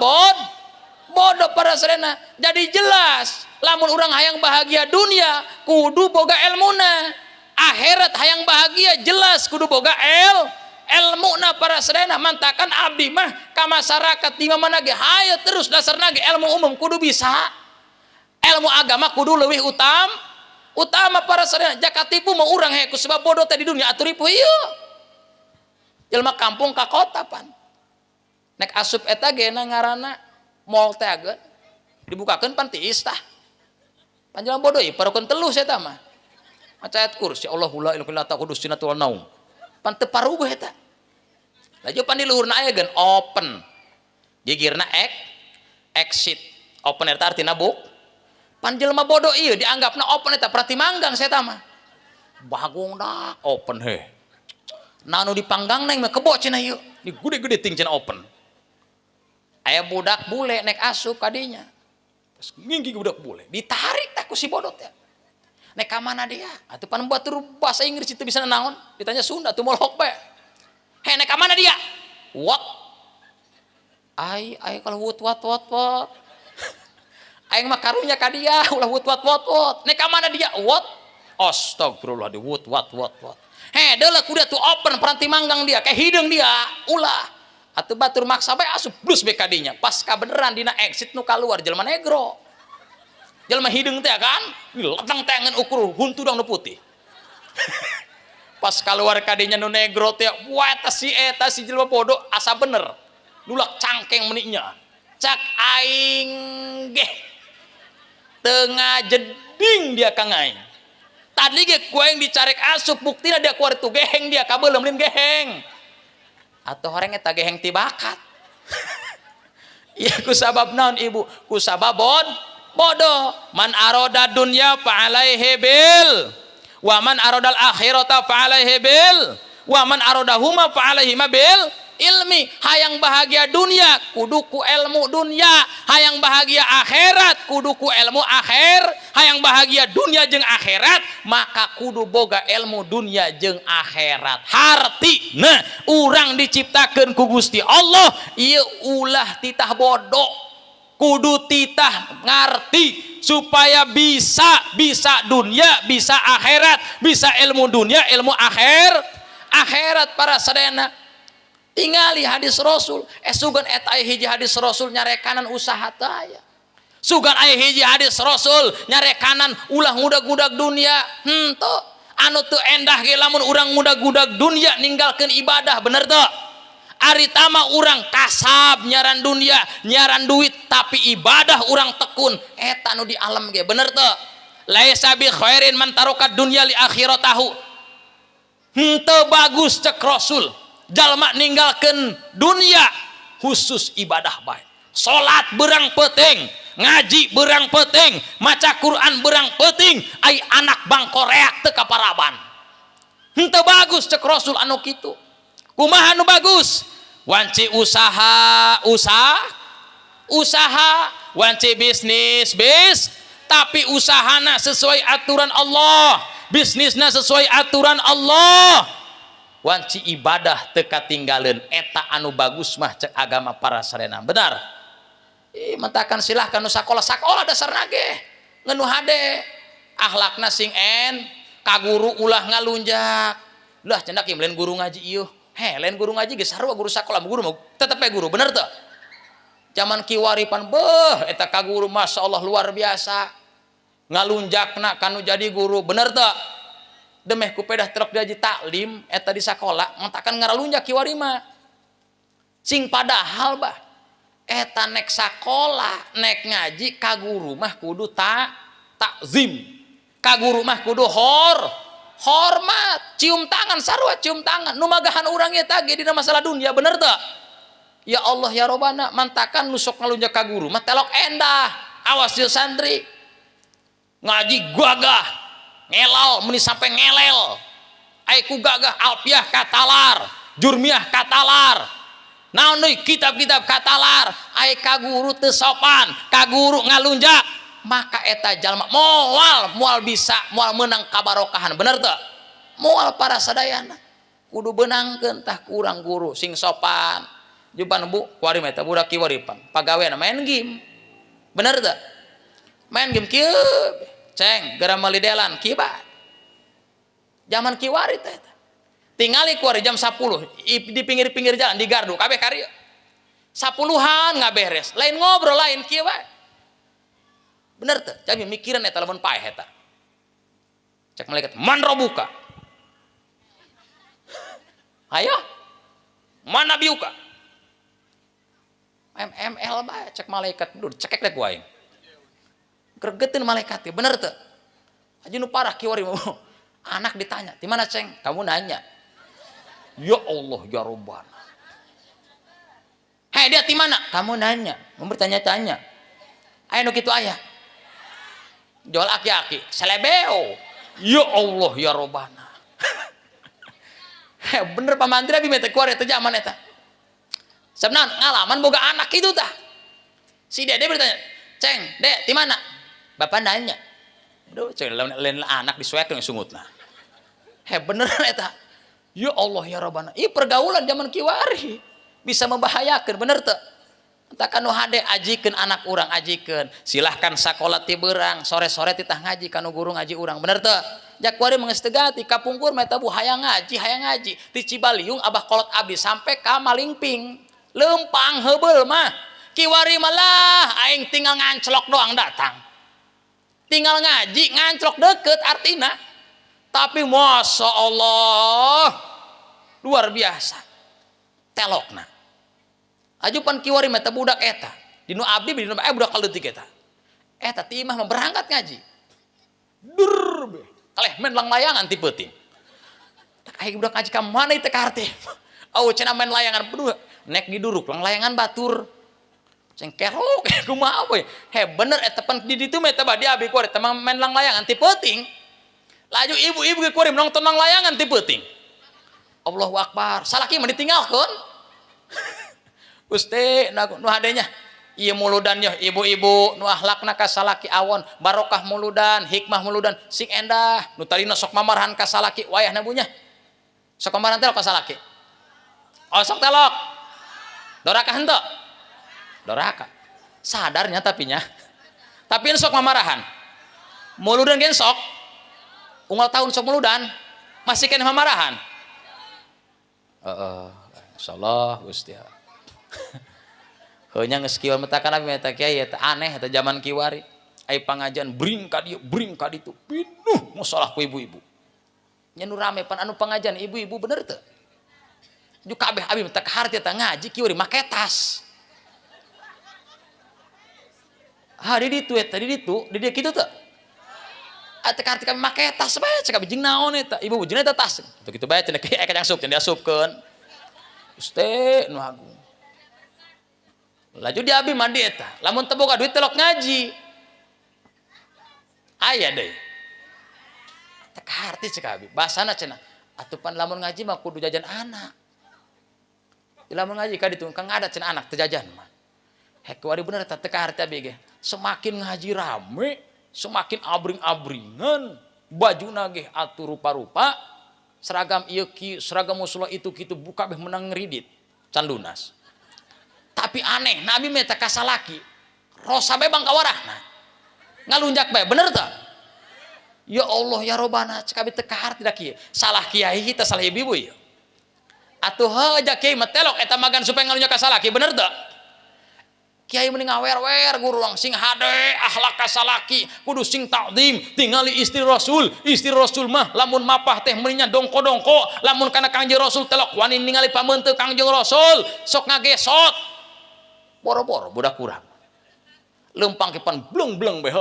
bodoh para sadayana jadi jelas lamun urang hayang bahagia dunia kudu boga ilmuna akhirat hayang bahagia jelas kudu boga ilmu na para sadayana mantakan abdi mah ka masyarakat di mana ge hayu terus dasarna ge ilmu umum kudu bisa ilmu agama kudu leuwih utama para sadayana jaka tipu mau urang he ku sebab bodoh teh di dunia atuh ripuh ieu jelema kampung ka kota pan nek asup eta ge ngaranna mall teh ageun dibukakeun pan tiis tah panjelema bodoh ieu parokeun telu saya tah mah maca ayat kursi Allahu la ilaha illa huwa sinatu wal naum pan teu paruguh eta laju pan di luhurna aya geun open gigirna exit open eta artina buk pan jelema bodoh ieu dianggapna open eta berarti manggang saya tah mah bagong dah open he nanu dipanggang neng mah kebo cenah ieu di gede-gede ting cenah open aya budak bule nek asup kadinya nginggi budak bule ditarik tah ku si bodoh teh nek ka mana dia atuh pan batur bahasa Inggris itu bisa naon ditanya Sunda tuh molhok bae he nek ka mana dia what ai kalau what aing mah karunya ka dia ulah what nek ka mana dia what astagfirullah di what he deuleu kudu tuh open peranti manggang dia kayak hidung dia ulah atuh batur maksa bae asup blus be ka dinya pas kabeneran dina exit nu kaluar jelema negro jelema hidung teh kan letang tengen ukur huntu dang nu putih pas kaluar ka dinya nu negro teh wah eta si jelema bodoh asa bener nulak cangkeng meniknya cak aing ge tengah jeding dia kang aing tadi ge ku aing dicarek asup buktina dia keluar itu geheng dia kabeulem lin geheng atau orang eta geheng ti bakat iya ku sabab naon ibu ku sabab bodoh man aroda dunya fa alaihi bil wa man arodal akhirata fa alaihi bil wa man arodahuma fa alaihi bil ilmi hayang bahagia dunia kuduku ilmu dunia hayang bahagia akhirat kuduku ilmu akhir hayang bahagia dunia jeung akhirat maka kudu boga ilmu dunia jeung akhirat harti nah urang diciptakeun ku Gusti Allah ieu ulah titah bodoh kudu titah ngarti supaya bisa dunia bisa akhirat bisa ilmu dunia ilmu akhirat para sadayana tingali hadis Rasul sugan eta hiji hadis Rasul nyarekanan usaha taya sugan aya hiji hadis Rasul nyarekanan ulah ngudag-ngudag dunia henteu anu teu endah ge lamun urang ngudag-ngudag dunia ninggalkeun ibadah bener teu ari tama urang kasab nyaran dunia nyaran duit tapi ibadah urang tekun eta nu di alam ge bener teu laisa bi khairin man tarokat dunya li akhiratahu henteu bagus cek Rasul jalma ninggalkeun dunia khusus ibadah bae salat beurang penting ngaji beurang penting maca Quran beurang penting ai anak bangkoreak teu kaparaban henteu bagus cek Rasul anu kitu kumaha anu bagus wanci usaha wanci bisnis tapi usahana sesuai aturan Allah bisnisna sesuai aturan Allah wanci ibadah teka tinggalin eta anu bagus mah cek agama para sarena benar mentakan silahkan nu sakola dasarna ge ngenu hade akhlakna sing kaguru ulah ngalunjak lah cendak ieu lain guru ngaji ieu lain guru ngaji ge sarua guru sakola guru mah tetep we guru bener teu zaman kiwaripan beuh eta kaguru masyaallah luar biasa ngalunjakna kanu jadi guru bener teu demeh ku pedah truk diaji taklim eta di sakola mentakan ngaralunjak kiwari mah sing padahal bah eta nek sakola nek ngaji ka guru mah kudu takzim ka guru mah kudu hormat cium tangan sarua cium tangan nu magahan urang eta ge dina masalah dunia bener teu ya Allah ya Robbana mantakan nu sok ngalunjak ka guru mah telok endah awas jeung santri ngaji gagah ngelal meni sampai ngelel aiku gagah alfiah katalar jurmiah katalar naon deui kitab-kitab katalar ai ka guru teu sopan ka guru ngalunjak maka eta jalma moal bisa moal meunang kabarokahan bener teu moal para sadayana kudu beunangkeun tah kurang guru sing sopan juban bu kuari mah eta budak kiwaripan pagaweana main game bener teu main game kieu ceng gara malidelan kiba zaman kiwari teh tingali kuari jam 10 di pinggir-pinggir jalan di gardu kabeh karya 10-an nggak beres lain ngobrol lain kieu bae bener teh jadi mikiran eta lamun paeh eta cek malaikat man robuka ayo mana biuka MML bae cek malaikat dur cekek deh ku aing gregetin malaikat bener tuh aja nu parah kiwari anak ditanya di mana ceng kamu nanya ya Allah ya Rabbana dia di mana kamu nanya mau bertanya-tanya ayo nu kitu aya jual aki-aki selebeo ya Allah ya Rabbana bener pamantri abi mete kuari teh zaman eta sebenarnya ngalaman boga anak itu tah si dede bertanya ceng dek di mana bapak nanya Duh, lain anak disuekeun sungutna. Bener eta. Ya Allah ya Rabbana. Ieu pergaulan zaman kiwari bisa membahayakan, bener teu? Takkan nu hade ajikeun anak urang ajikeun. Silahkan sakola ti beurang, sore-sore titah ngaji kanu guru ngaji urang, bener teu? Jak kuari manggeus teu gati kapungkur mah eta bu hayang ngaji. Ti Cibaliung Abah kolot abdi sampai ka Malingping. Leumpang heubeul mah. Kiwari malah aing tinggal nganclok doang datang. Tinggal ngaji nganclok deket artina. Tapi masya Allah luar biasa telokna. Ajupan kiwari mah teh budak eta. Dinu abdi dinu budak kaleutik eta. Eta ti imah mah berangkat ngaji. Dur kaleh men lang layangan ti peuting. Tak aing budak ngaji ka mana teh ka harteh. Oh cenah main layangan berdua. Nek diduruk lang layangan batur. Ceng kerok kumaha we. Bener eta pan di ditu mah eta badi abi kuari teh main lang layangan ti peuting. Laju ibu-ibu ge kuari nonton lang layangan ti peuting. Allahu Akbar. Salaki mah ditinggalkeun. Gusti nu hadenya ieu muludan ya ibu-ibu nu akhlakna ka salaki awon, barokah muludan, hikmah muludan, sing endah. Nu talina sok mamarahan ka salaki wayahna bunya. Sok mamarahan teh ka salaki. Oh sok telok. Doraka henteu? Doraka. Sadarnya tapinya. Tapi sok mamarahan. Muludan gen sok. Unggal tahun sok muludan. Masih kena mamarahan. Insyaallah Gusti. Heunya geus kiwari metakan abi eta kiai eta aneh eta zaman kiwari. Ai pangajian bring ka dieu, bring ka ditu. Pinuh masalah ku ibu-ibu. Nya nu rame pan anu pangajian ibu-ibu bener teu? Ju kabeh abi meta ka harti eta ngaji kiwari make tas. Di ditu eta di ditu, di dieu kitu teu? Ate karti kami make tas bae cek abi jeung naon eta? Ibu jeung eta tas. Tuh kitu bae cenah kieu kajang sup cenah diasupkeun. Gusti nu agung. Laju dia abi mandi eta. Lamun teu boga duit telok ngaji. Aya deui. Teu karti cek abi. Basana cenah. Atuh pan lamun ngaji mah kudu jajan anak. Lamun ngaji ka ditu kang ada cenah anak teu jajan mah. Kuari bener eta teu karti abi ge. Semakin ngaji rame, semakin abring-abringan, bajuna ge atuh rupa-rupa, seragam ieu ki, seragam musula itu kitu buka beh menang ngridit, can lunas. Tapi aneh, Nabi meta ka salaki, rosa bae bang kawarahna. Ngalunjak bae, bener teu? Ya Allah ya Robbana, cek abi teu kaharti da kieu. Salah kiai teh salah ibu ieu. Atuh heuh jak kiai mah telok eta magan supaya ngalunjak ka salaki, bener teu? Kiai mending ngawer-wer guru sing hade akhlak kasalaki kudu sing takdim tingali istri rasul mah lamun mapah teh meninya dongko-dongko lamun kana Kangjeng Rasul telok wani ningali pamenteun Kangjeng Rasul sok ngagesot boro-boro budak kurang leumpang kipan bleng-bleng beh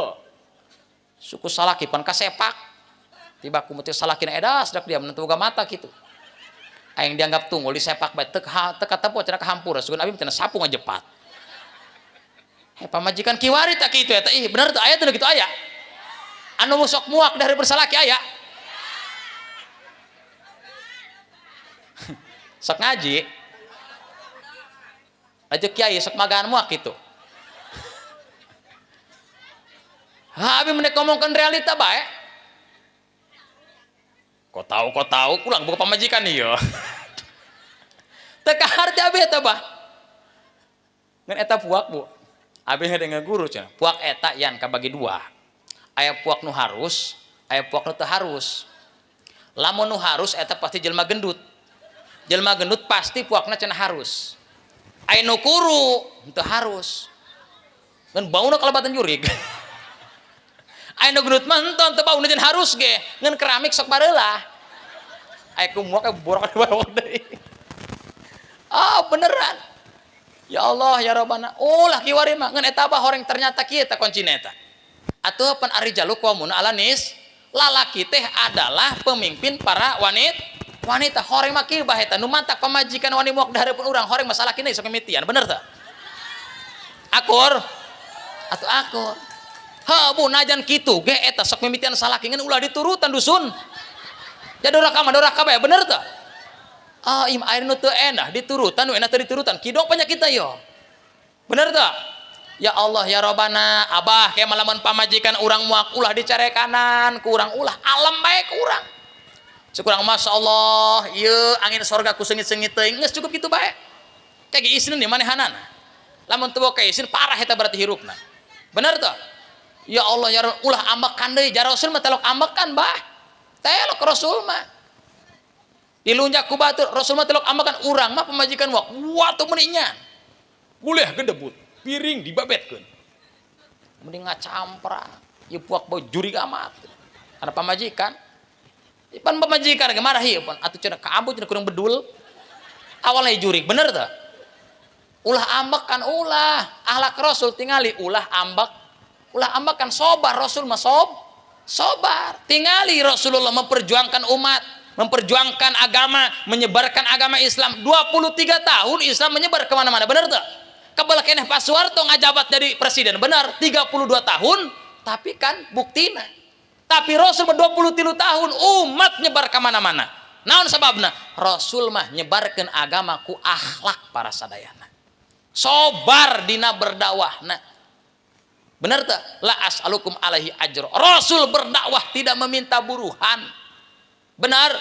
suku salaki pan kasepak tiba ku meuti salakina edas dak dia menentu boga mata kitu aing dianggap tunggul disepak bae teu katempo cenah kahampur sugan abi cenah sapu ngajepat. Pamajikan kiwari tak kitu eta ih bener tuh aya teh kitu aya. Anu sok muak dari bersalaki aya. Sok ngaji. Aja kiai sok magaan muak kitu. Abi menek ngomongkeun realita bae. Kok tahu pulang buka pamajikan ieu. Teu kaharti abi eta bah. Ngan eta puak Bu. Abi dengan guru cenah. Puak eta yan kabagi dua. Aya puak nu harus, aya puak nu teu harus. Lamun nu harus eta pasti jelema gendut. Jelema gendut pasti puakna cenah harus. Aya nu kuru teu harus. Ngan bauna kalebatan jurig. Aya nu gendut mah henteu teu bauna cenah harus ge. Ngan keramik sok bareula. Aya ku muak borok deui. Beneran. Ya Allah ya Rabbana. Lah kiwari mah ngan eta bah horeng ternyata kieu eta kuncina eta. Atuh pan arijalu qaumun alanis lalaki teh adalah pemimpin para wanita horeng mah kieu bah eta nu mantak pamajikan wani muak dahareupun urang horeng masalah kini sok mimitian bener teu? Akur atuh akur. Bu najan kitu ge eta sok mimitian salaki ngan ulah diturutan dusun. Jadi doraka bae bener teu? Im air nu teu endah diturutan nu endah teu diturutan kidong banyak kita yo. Bener teu? Ya Allah ya Robbana, abah kayak malaman pamajikan urang muak ulah dicari kanan ku urang ulah alam baik urang sekurang Masya Allah iya angin sorga ku sengit-sengit teuing geus cukup gitu bae kayak isin di manehanana lamun teu boga isin parah eta berarti hirupna bener tuh ya Allah ya ulah ambekan deui jar Rasul mah telok ambekan bah telok Rasul mah dilunjak ku batur Rasul mah telok ambekan urang mah pamajikan watu meninya guleh gendebut piring dibabetkeun mending ngacampra ieu puak bau juri amat karena pamajikan pan pamajikan marah ieu pan atuh cenah ka ambu cenah kurang bedul awalnya jurig bener tah ulah ambek kan ulah ahlak Rasul tingali ulah ambek kan sobar Rasul mah sobar tingali Rasulullah memperjuangkan umat memperjuangkan agama menyebarkan agama Islam 23 tahun Islam menyebar kemana-mana bener tah kabel keneh Pak Soeharto ngajabat jadi presiden benar 32 tahun tapi kan buktina tapi Rasul 23 tahun umat nyebar kemana-mana naon sababna Rasul mah nyebarkeun agama ku akhlak para sadayana sobar dina berdakwahna bener teh la as'alukum alaihi ajra Rasul berdakwah tidak meminta buruhan benar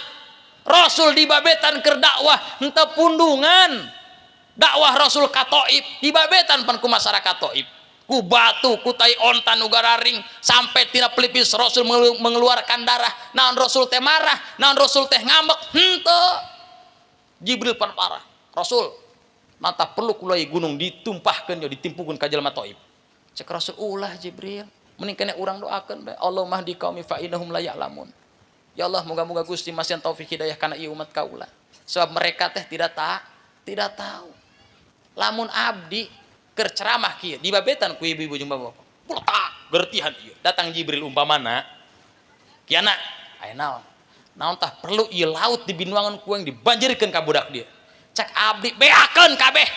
Rasul dibabetan keur dakwah henteu pundungan dakwah Rasul ka Taif dibabetan pan ku masyarakat Taif ku batu ku tai ontan nu gararing sampai tina pelipis Rasul mengeluarkan darah naon Rasul teh marah naon Rasul teh ngambek henteu Jibril pan parah Rasul mata perlu kulai gunung ditumpahkeun yo ditimpukeun ka jelema Taif cek Rasul ulah Jibril mending kene urang doakeun bae Allahumma hdi qaumi fa innahum la ya'lamun ya Allah moga-moga Gusti masih taufik hidayah kana ieu umat kaula sebab mereka teh tidak tahu lamun abdi keur ceramah kieu dibabetan ku ibu-ibu jeung bapak puletak gertihan ieu datang Jibril umpamana kiana aya naon tah perlu ieu laut dibinuangan ku yang dibanjirkeun ka budak dia cek abdi beakeun kabeh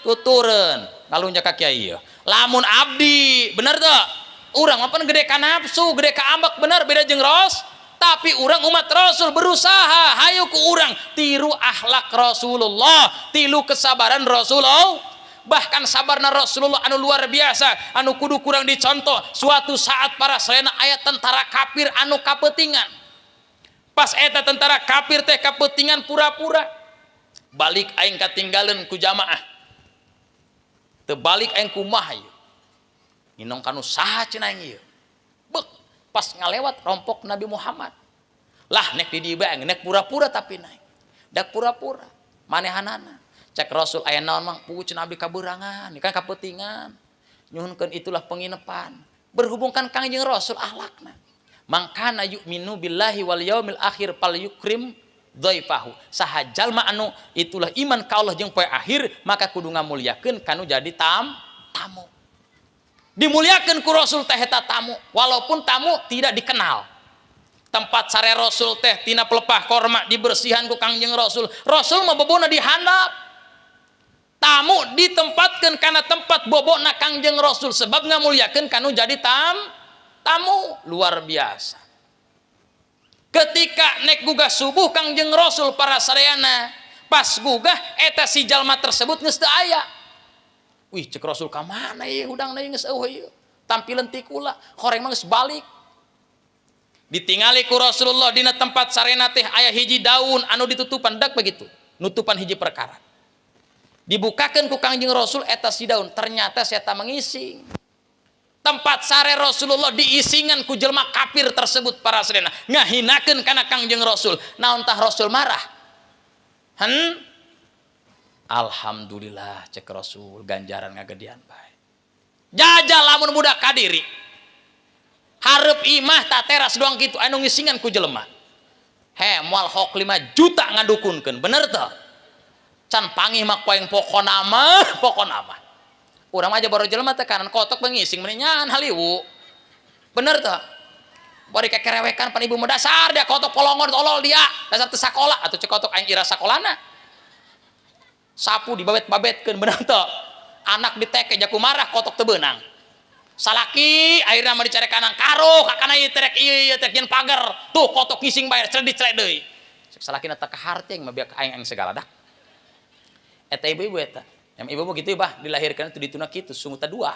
tutureun ngalunjak ka kiai ieu lamun abdi bener teu urang mah pan gede ka nafsu gede ka ambek bener beda jeung tapi urang umat Rasul berusaha hayu ku urang tiru akhlak Rasulullah tilu kesabaran Rasulullah bahkan sabarna Rasulullah anu luar biasa anu kudu kurang dicontoh suatu saat para selena ayat tentara kafir anu kapetingan pas eta tentara kafir teh kapetingan pura-pura balik aing katinggaleun ku jamaah teu balik aing kumaha ieu nginong kanu saha cenah aing ieu beuk pas ngalewat rompok Nabi Muhammad lah nek di dieu bae nek pura-pura tapi naik dak pura-pura manehanana cek Rasul aya naon mang puguh Nabi kaberangan ieu kan kapetingan nyuhunkeun itulah penginepan berhubungkan Kangjeng Rasul akhlakna mangkana yu'minu billahi wal yaumil akhir fal yukrim dhaifahu saha jalma anu itulah iman ka Allah jeung poe akhir maka kudu ngamulyakeun kanu jadi tamu dimuliakeun ku Rasul teh eta tamu walaupun tamu tidak dikenal tempat sare Rasul teh tina pelepah korma dibersihan ku Kangjeng Rasul mah bobona dihandap tamu ditempatkan karena tempat bobokna Kangjeng Rasul sebab ngamuliakeun kanu jadi tamu luar biasa ketika nek gugah subuh Kangjeng Rasul para sadayana pas gugah eta si jalma tersebut geus teu aya wih cek Rasul ka mana ieu hudangna geus eueuh ieu tampileun ti kula horeng mah geus balik ditingali ku Rasulullah dina tempat sarena teh aya hiji daun anu ditutupan dak begitu nutupan hiji perkara dibukakan ku Kangjeng Rasul eta si daun ternyata eta mengising tempat sare Rasulullah diisingan ku jelma kafir tersebut para sedena ngahinakeun kana Kangjeng Rasul naon tah Rasul marah alhamdulillah cek Rasul ganjaran ngagedean bae jajal lamun budak kadiri hareup imah tak teras doang kitu anu ngisingan ku jelema moal hok 5 juta ngadukunkeun bener teu can pangih mak poeng pokona mah urang aja baru jelema teh kanan kotok bengising menyan haliwu bener teh bari kekerewekan pan ibu mah dasar dia kotok polongon tolol dia dasar teu sakola atuh cek kotok aing ira sakolana sapu dibabet-babetkeun bener teh anak diteke jaku marah kotok teu beunang salaki akhirna mah dicare kanang karo kakana ieu terek ieu terek yen pager tuh kotok ngising bae credit deui salakina teh kaharting mah biar aing segala dah eta ibu-ibu eta yang ibu-ibu gitu bah dilahirkan itu dituna kitu sungguh teh dua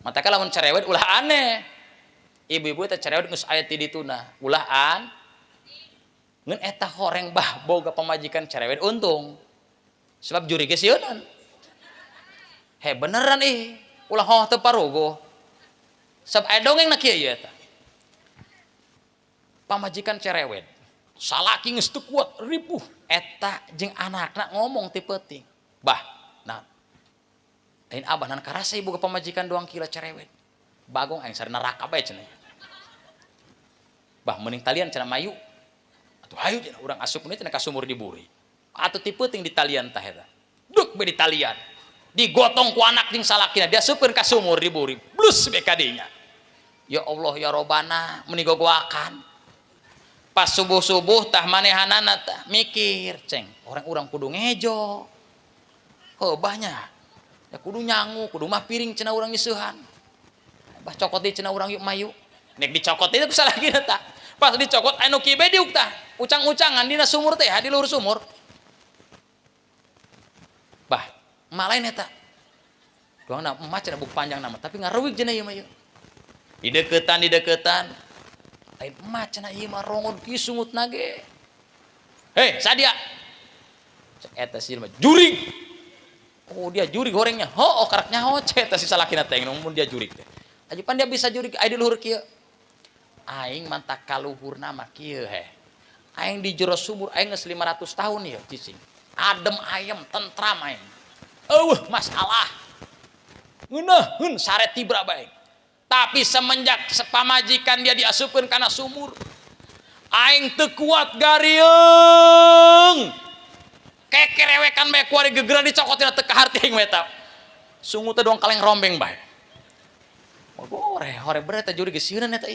Mata lamun cerewet ulah aneh. Ibu-ibu teh cerewet geus aya ti dituna. Ulah ngeun eta horeng bah boga pamajikan cerewet untung. Sebab juri ge sieunan. He beneran ulah hoh teu parogo. Sebab aya dongengna kieu ieu eta. Pamajikan cerewet salaki geus teu kuat ripuh eta jeung anakna ngomong ti peuting. Bah, nah. Ain abah nan karasa ibu ke pamajikan doang kila cerewet. Bagong aing sare neraka bae cenah. Bah mending talian cenah mayu. Atuh hayu cenah urang asupna cenah ka sumur diburi. Atuh ti peuting di talian tah eta. Duk be di talian. Digotong ku anak jeung salakina diasupkeun ka sumur diburi. Blus be ka dinya. Ya Allah ya Robbana meuni gogoakan. Pas subuh-subuh tah manehanana tah mikir ceng orang-orang kudu ngejo banyak ya kudu nyangu kudu mah piring cenah urang nyeusehan bah cokot deui cenah urang yuk mayu nek dicokot itu salah lagi tah pas dicokot anu kieu be diuk tah ucang-ucangan dina sumur teh di luhur sumur bah malain eta doangna emah cenah buk panjang nama tapi ngareuwig cenah ieu mah ieu di deukeutan lain emak cenah ieu mah rongon kieu sungutna ge. Hei, sadia. Cek eta si mah jurig. Oh, dia jurig gorengnya. Oh, karak nyaho cek eta si salakina teh mun dia jurig teh. Ajipan dia bisa jurig aya di luhur kieu. Aing mantak kaluhurna mah kieu he. Aing di jero sumur aing geus 500 tahun ieu cicing. Adem ayem, tentram aing. Eueuh masalah. Ngeunaheun sare tibra bae. Tapi semenjak sepamajikan dia diasupkeun kana sumur aing teu kuat garieung kekerewekan bae kuari gegeran dicokotina teu ka harti aing eta sungu teh doang kaleng rombeng bae hore berat teh juri geuseunan eta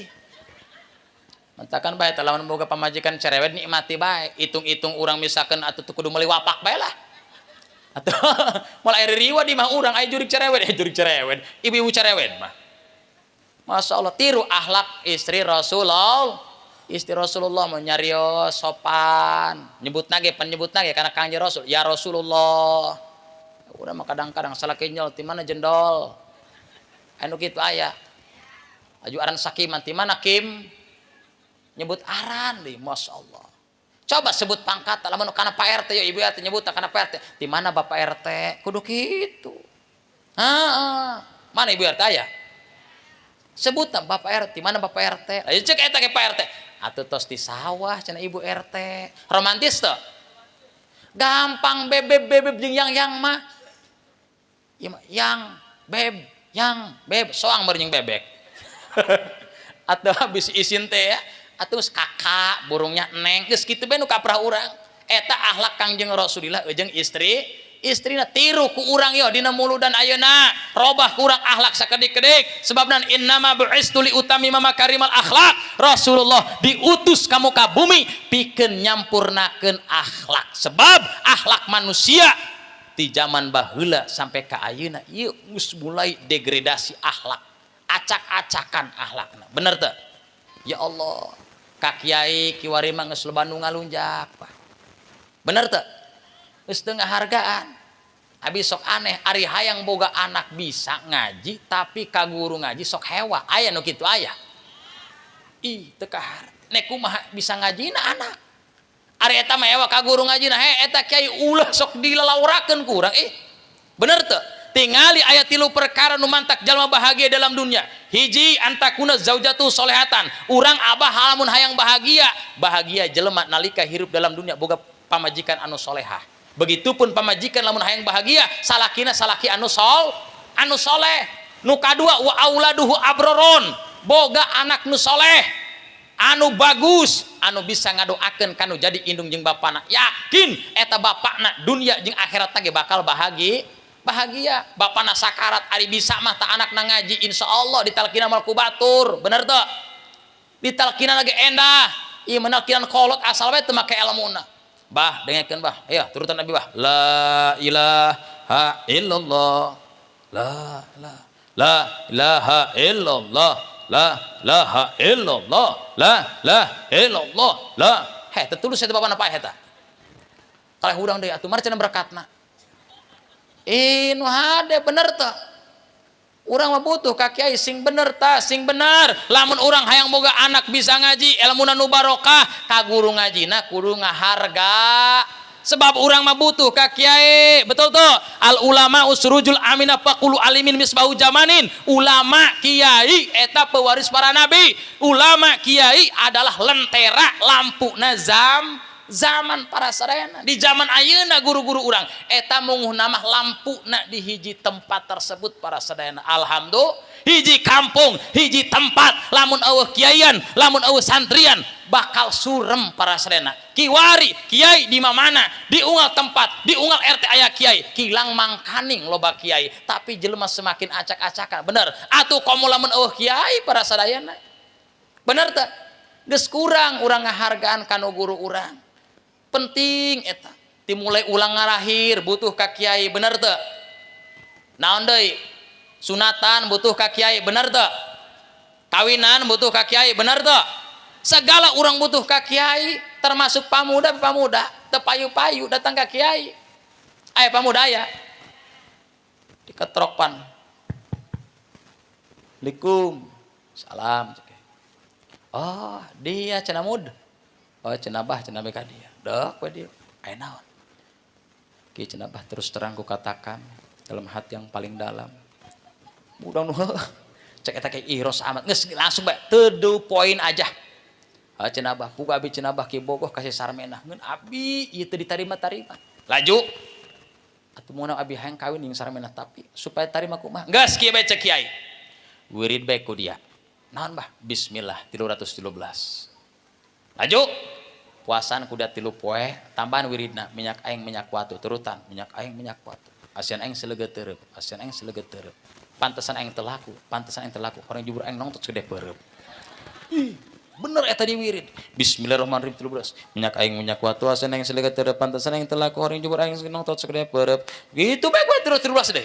mentakan bae teh lamun boga pamajikan cerewet nikmati bae itung-itung urang misalkan atuh teu kudu meuli wapak bae lah atuh moal aya riwa di mah urang aya jurig cerewet ibu-ibu cerewet mah Masya Allah, tiru akhlak istri Rasulullah. Istri Rasulullah menyarios sopan. Nyebut nage karena kanjeng Rasul. Ya Rasulullah. Udah mah kadang-kadang salah kenyol. Di mana jendol? Anu gitu ayah. Aju aran sakiman. Di mana Kim? Nyebut aran deh. Masya Allah. Coba sebut pangkat. Lamun kana Pak RT. Yo ibu RT nyebut kana Pak RT. Di mana Bapak RT? Kudu gitu. Mana ibu RT ayah? Sebut Bapak RT, mana Bapak RT? Ayo cek eta ke Pak RT. Atuh tos di sawah cenah Ibu RT. Romantis tuh. Gampang bebeb jeung yang mah. Yang beb soang beur jeung bebek. Atuh habis isin teh ya, atuh kakak burungnya neng geus kitu bae nu kaprah urang. Eta akhlak Kangjeng Rasulillah jeung istrina tiru ku urang yo dina mulu dan ayeuna robah ku urang akhlak sakedik-kedik sebabna innama bu'istu li utamima makarimal akhlak Rasulullah diutus ka muka bumi pikeun nyampurnakeun akhlak sebab akhlak manusia ti zaman baheula sampai ka ayeuna ieu geus mulai degradasi akhlak acak-acakan akhlakna bener teu ya Allah ka kiai kiwari mah geus loba nu ngalunjak bener teu geus teu ngahargaan habis sok aneh ari hayang boga anak bisa ngaji tapi ka guru ngaji sok hewa aya nu kitu aya teu kahar nek kumaha bisa ngajina anak ari eta mah hewa ka guru ngajina eta kiai ulah sok dilalawurakeun ku urang bener teu tingali aya 3 perkara nu mantak jalma bahagia dalam dunia hiji antakuna zaujatu solehatan urang abah lamun hayang bahagia jelema nalika hirup dalam dunia boga pamajikan anu solehah begitupun pamajikan lamun hayang bahagia salakina salaki anu soleh nu kadua wa auladuhu abroron boga anak nu soleh anu bagus anu bisa ngadoakeun kanu jadi indung jeung bapana yakin eta bapakna dunia jeung akhirat ge bakal bahagia bapana sakarat ari bisa mah ta anakna ngaji insyaallah ditalkina mal ku batur bener teu ditalkina lagi endah ieu menalkinan kolot asal bae teu make ilmuna bah dengekeun bah ya turutan Nabi bah la ilaha illallah la ilaha illallah la ilaha illallah la illallah la teu tulus eta bapana paeh eta kaleh urang deui atuh mah cenah berakatna nu hade bener teh Urang mah butuh ka kiai sing bener tah, sing bener. Lamun urang hayang boga anak bisa ngaji, ilmuna nu barokah, ka guru ngajina kudu ngaharga. Sebab urang mah butuh ka kiai. Betul tuh. Al ulama usrujul aminah faqulu alimin misbahu jamanin. Ulama kiai eta pewaris para nabi. Ulama kiai adalah lentera lampu zaman para sadayana. Di zaman ayeuna guru-guru urang eta munguh namah lampuna di hiji tempat tersebut para sadayana. Alhamdulillah hiji kampung, hiji tempat lamun eueuh kiaian, lamun eueuh santrian bakal surem para sadayana. Kiwari kiai di mana di unggal tempat, di unggal RT aya kiai, kilang mangkaning loba kiai, tapi jelema semakin acak-acakan. Bener atuh komo lamun eueuh kiai para sadayana. Bener teh? Geus kurang urang ngahargaan kanu guru urang. Penting eta dimulai ulang ngarahir butuh ka kiai. Bener teu? Naon deui? Sunatan butuh ka kiai. Bener teu? Kawinan butuh ka kiai. Bener teu? Segala urang butuh ka kiai, termasuk pamuda teu payu-payu datang ka kiai. Aya pamuda aya diketropan. Assalamualaikum. Salam. Oh, dia cenah mud. Oh, cenah bah cenah ka dia. Dok we dia. Aya naon? Ki cenah bah terus terang ku katakan dalam hati yang paling dalam. Mudah-mudahan cek eta ke iros amat geus langsung bae teu poin aja. Cenah bah puga abi cenah bah ki bogoh kasih sarmenah ngeun abi ieu teu ditarima-tarima. Laju atuh moal abi hayang kawin jeung sarmenah tapi supaya tarima kumaha? Geus kieu bae cek kiai. Wirid bae ku dia. Naon bah? Bismillah 313. Laju puasan kuda 3 poe tambahan wiridna minyak aing minyak watu turutan minyak aing minyak watu asian aing seleget teureub asian aing seleget teureub pantesan aing teu laku orang jubur aing nongtot gede beureup. Bener eta di wirid. Bismillahirrahmanirrahim 13 minyak aing minyak watu asian aing seleget teureub pantesan aing teu laku orang jubur aing nongtot gede beureup. Gitu bae gue terus deh.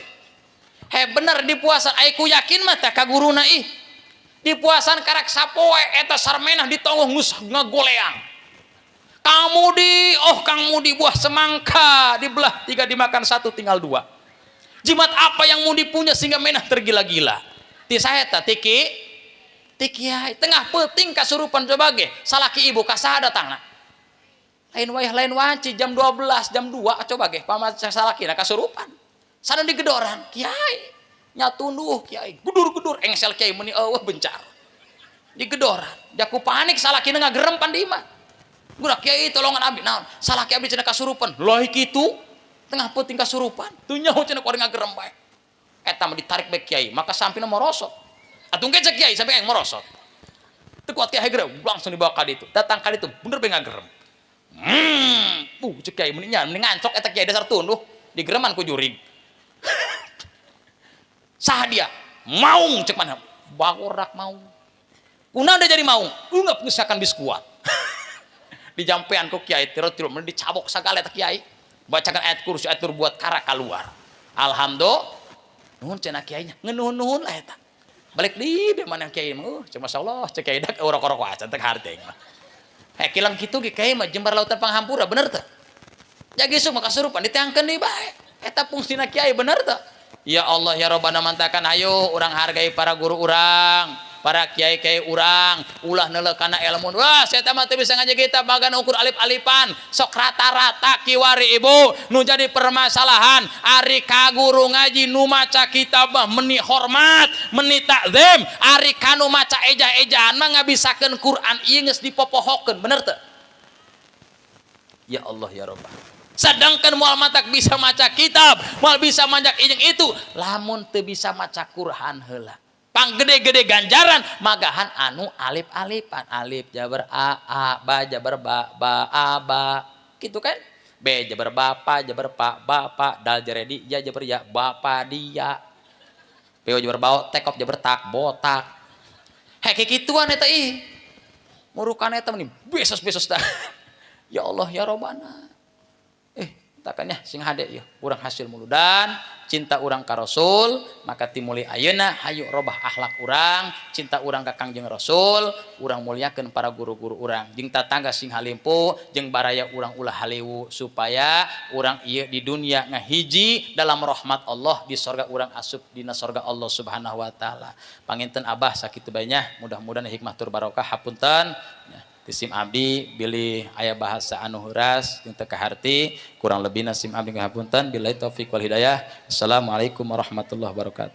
Bener di puasa aing ku yakin mah teh ka guruna ih. Di puasan karak sapoe eta sarmenah ditonggoh geus ngagoleang. Kang Mudi buah semangka dibelah 3 dimakan 1 tinggal 2. Jimat apa yang Mudi punya sehingga menah tergila-gila? Ti saeta ti kiai tengah peuting kasurupan coba ge salaki ibu ka saha datangna? Lain wanci jam 12 jam 2 coba ge pamaca salakina kasurupan. Sana digedoran kiai nyatunduh kiai gudur-gudur engsel kiai meuni eueuh bencar. Digedoran jaku panik salakina ngagerem pan di imah. Guna kiai tolongan abi naon salaki abi cenah kasurupan loh kitu tengah peuting kasurupan teu nyaho cenah kuring ngagerem bae eta mah ditarik bae kiai maka sampina morosot atuh cek kiai sampai yang morosot teu kuat kiai geureuh langsung dibawa ka ditu datang ka ditu bener bae ngagerem cek kiai mending ngancok eta kiai dasar tunduh digereman ku jurig saha dia maung cek mana bagorak maung kunaon dia jadi maung ungap ngesakan biskuat dijampean ku kiai tiru-tiru mun dicabok sagala eta kiai bacakan ayat kursi atur buat kara keluar. Alhamdulillah nuhun cenah kiainya ngeunuhun lah eta balik di mana kiai mah cuma masyaallah cek kiai dak orok-orok wae teh harteng mah kilang kitu ge kiai mah jembar lautan panghampura bener teh ya geus mah kasurupan diteangkeun deui bae eta fungsina kiai bener teh. Ya Allah ya Rabbana mantakan ayo urang hargai para guru urang para kiai-kiai urang ulah neuleuh ilmu. Wah saya mah teu bisa ngaji kitab bagan ukur alif-alifan sok rata-rata kiwari ibu nu jadi permasalahan ari ka guru ngaji nu maca kitab mah meni hormat meni takzim ari kanu maca eja-ejaan mah ngabisakeun Quran ieu geus dipopohokeun bener teu? Ya Allah ya Rabbah. Sedangkan moal matak bisa maca kitab moal bisa manjak ijeng itu lamun teu bisa maca Quran heula panggede-gede ganjaran magahan anu alif-alifan alif jabar a ba jabar ba a ba gitu kan b jabar bapa jabar pak bapak dal jaredi ya jabar ya bapa dia po jabar bau tekop jabar tak botak kikituan eta ih murukan eta meni besos-besos dah. Ya Allah ya Rabbana takanya sing hade ya urang hasil muludan cinta urang ka Rasul maka timuli ayeuna hayu robah akhlak urang cinta urang ka Kangjeng Rasul urang muliakeun para guru-guru urang jeung tatangga sing halimpu jeung baraya urang ulah haliwu supaya urang ieu di dunia ngahiji dalam rahmat Allah di sorga urang asup dina sorga Allah Subhanahu wa taala. Panginten Abah sakitu bae nya mudah-mudahan hikmah tur barokah hapunten. Tisim abdi bilih aya bahasa anu heuras jeung teu kaharti kurang lebihna sim abdi ngahapunten billahi taufik wal hidayah. Assalamualaikum warahmatullahi wabarakatuh.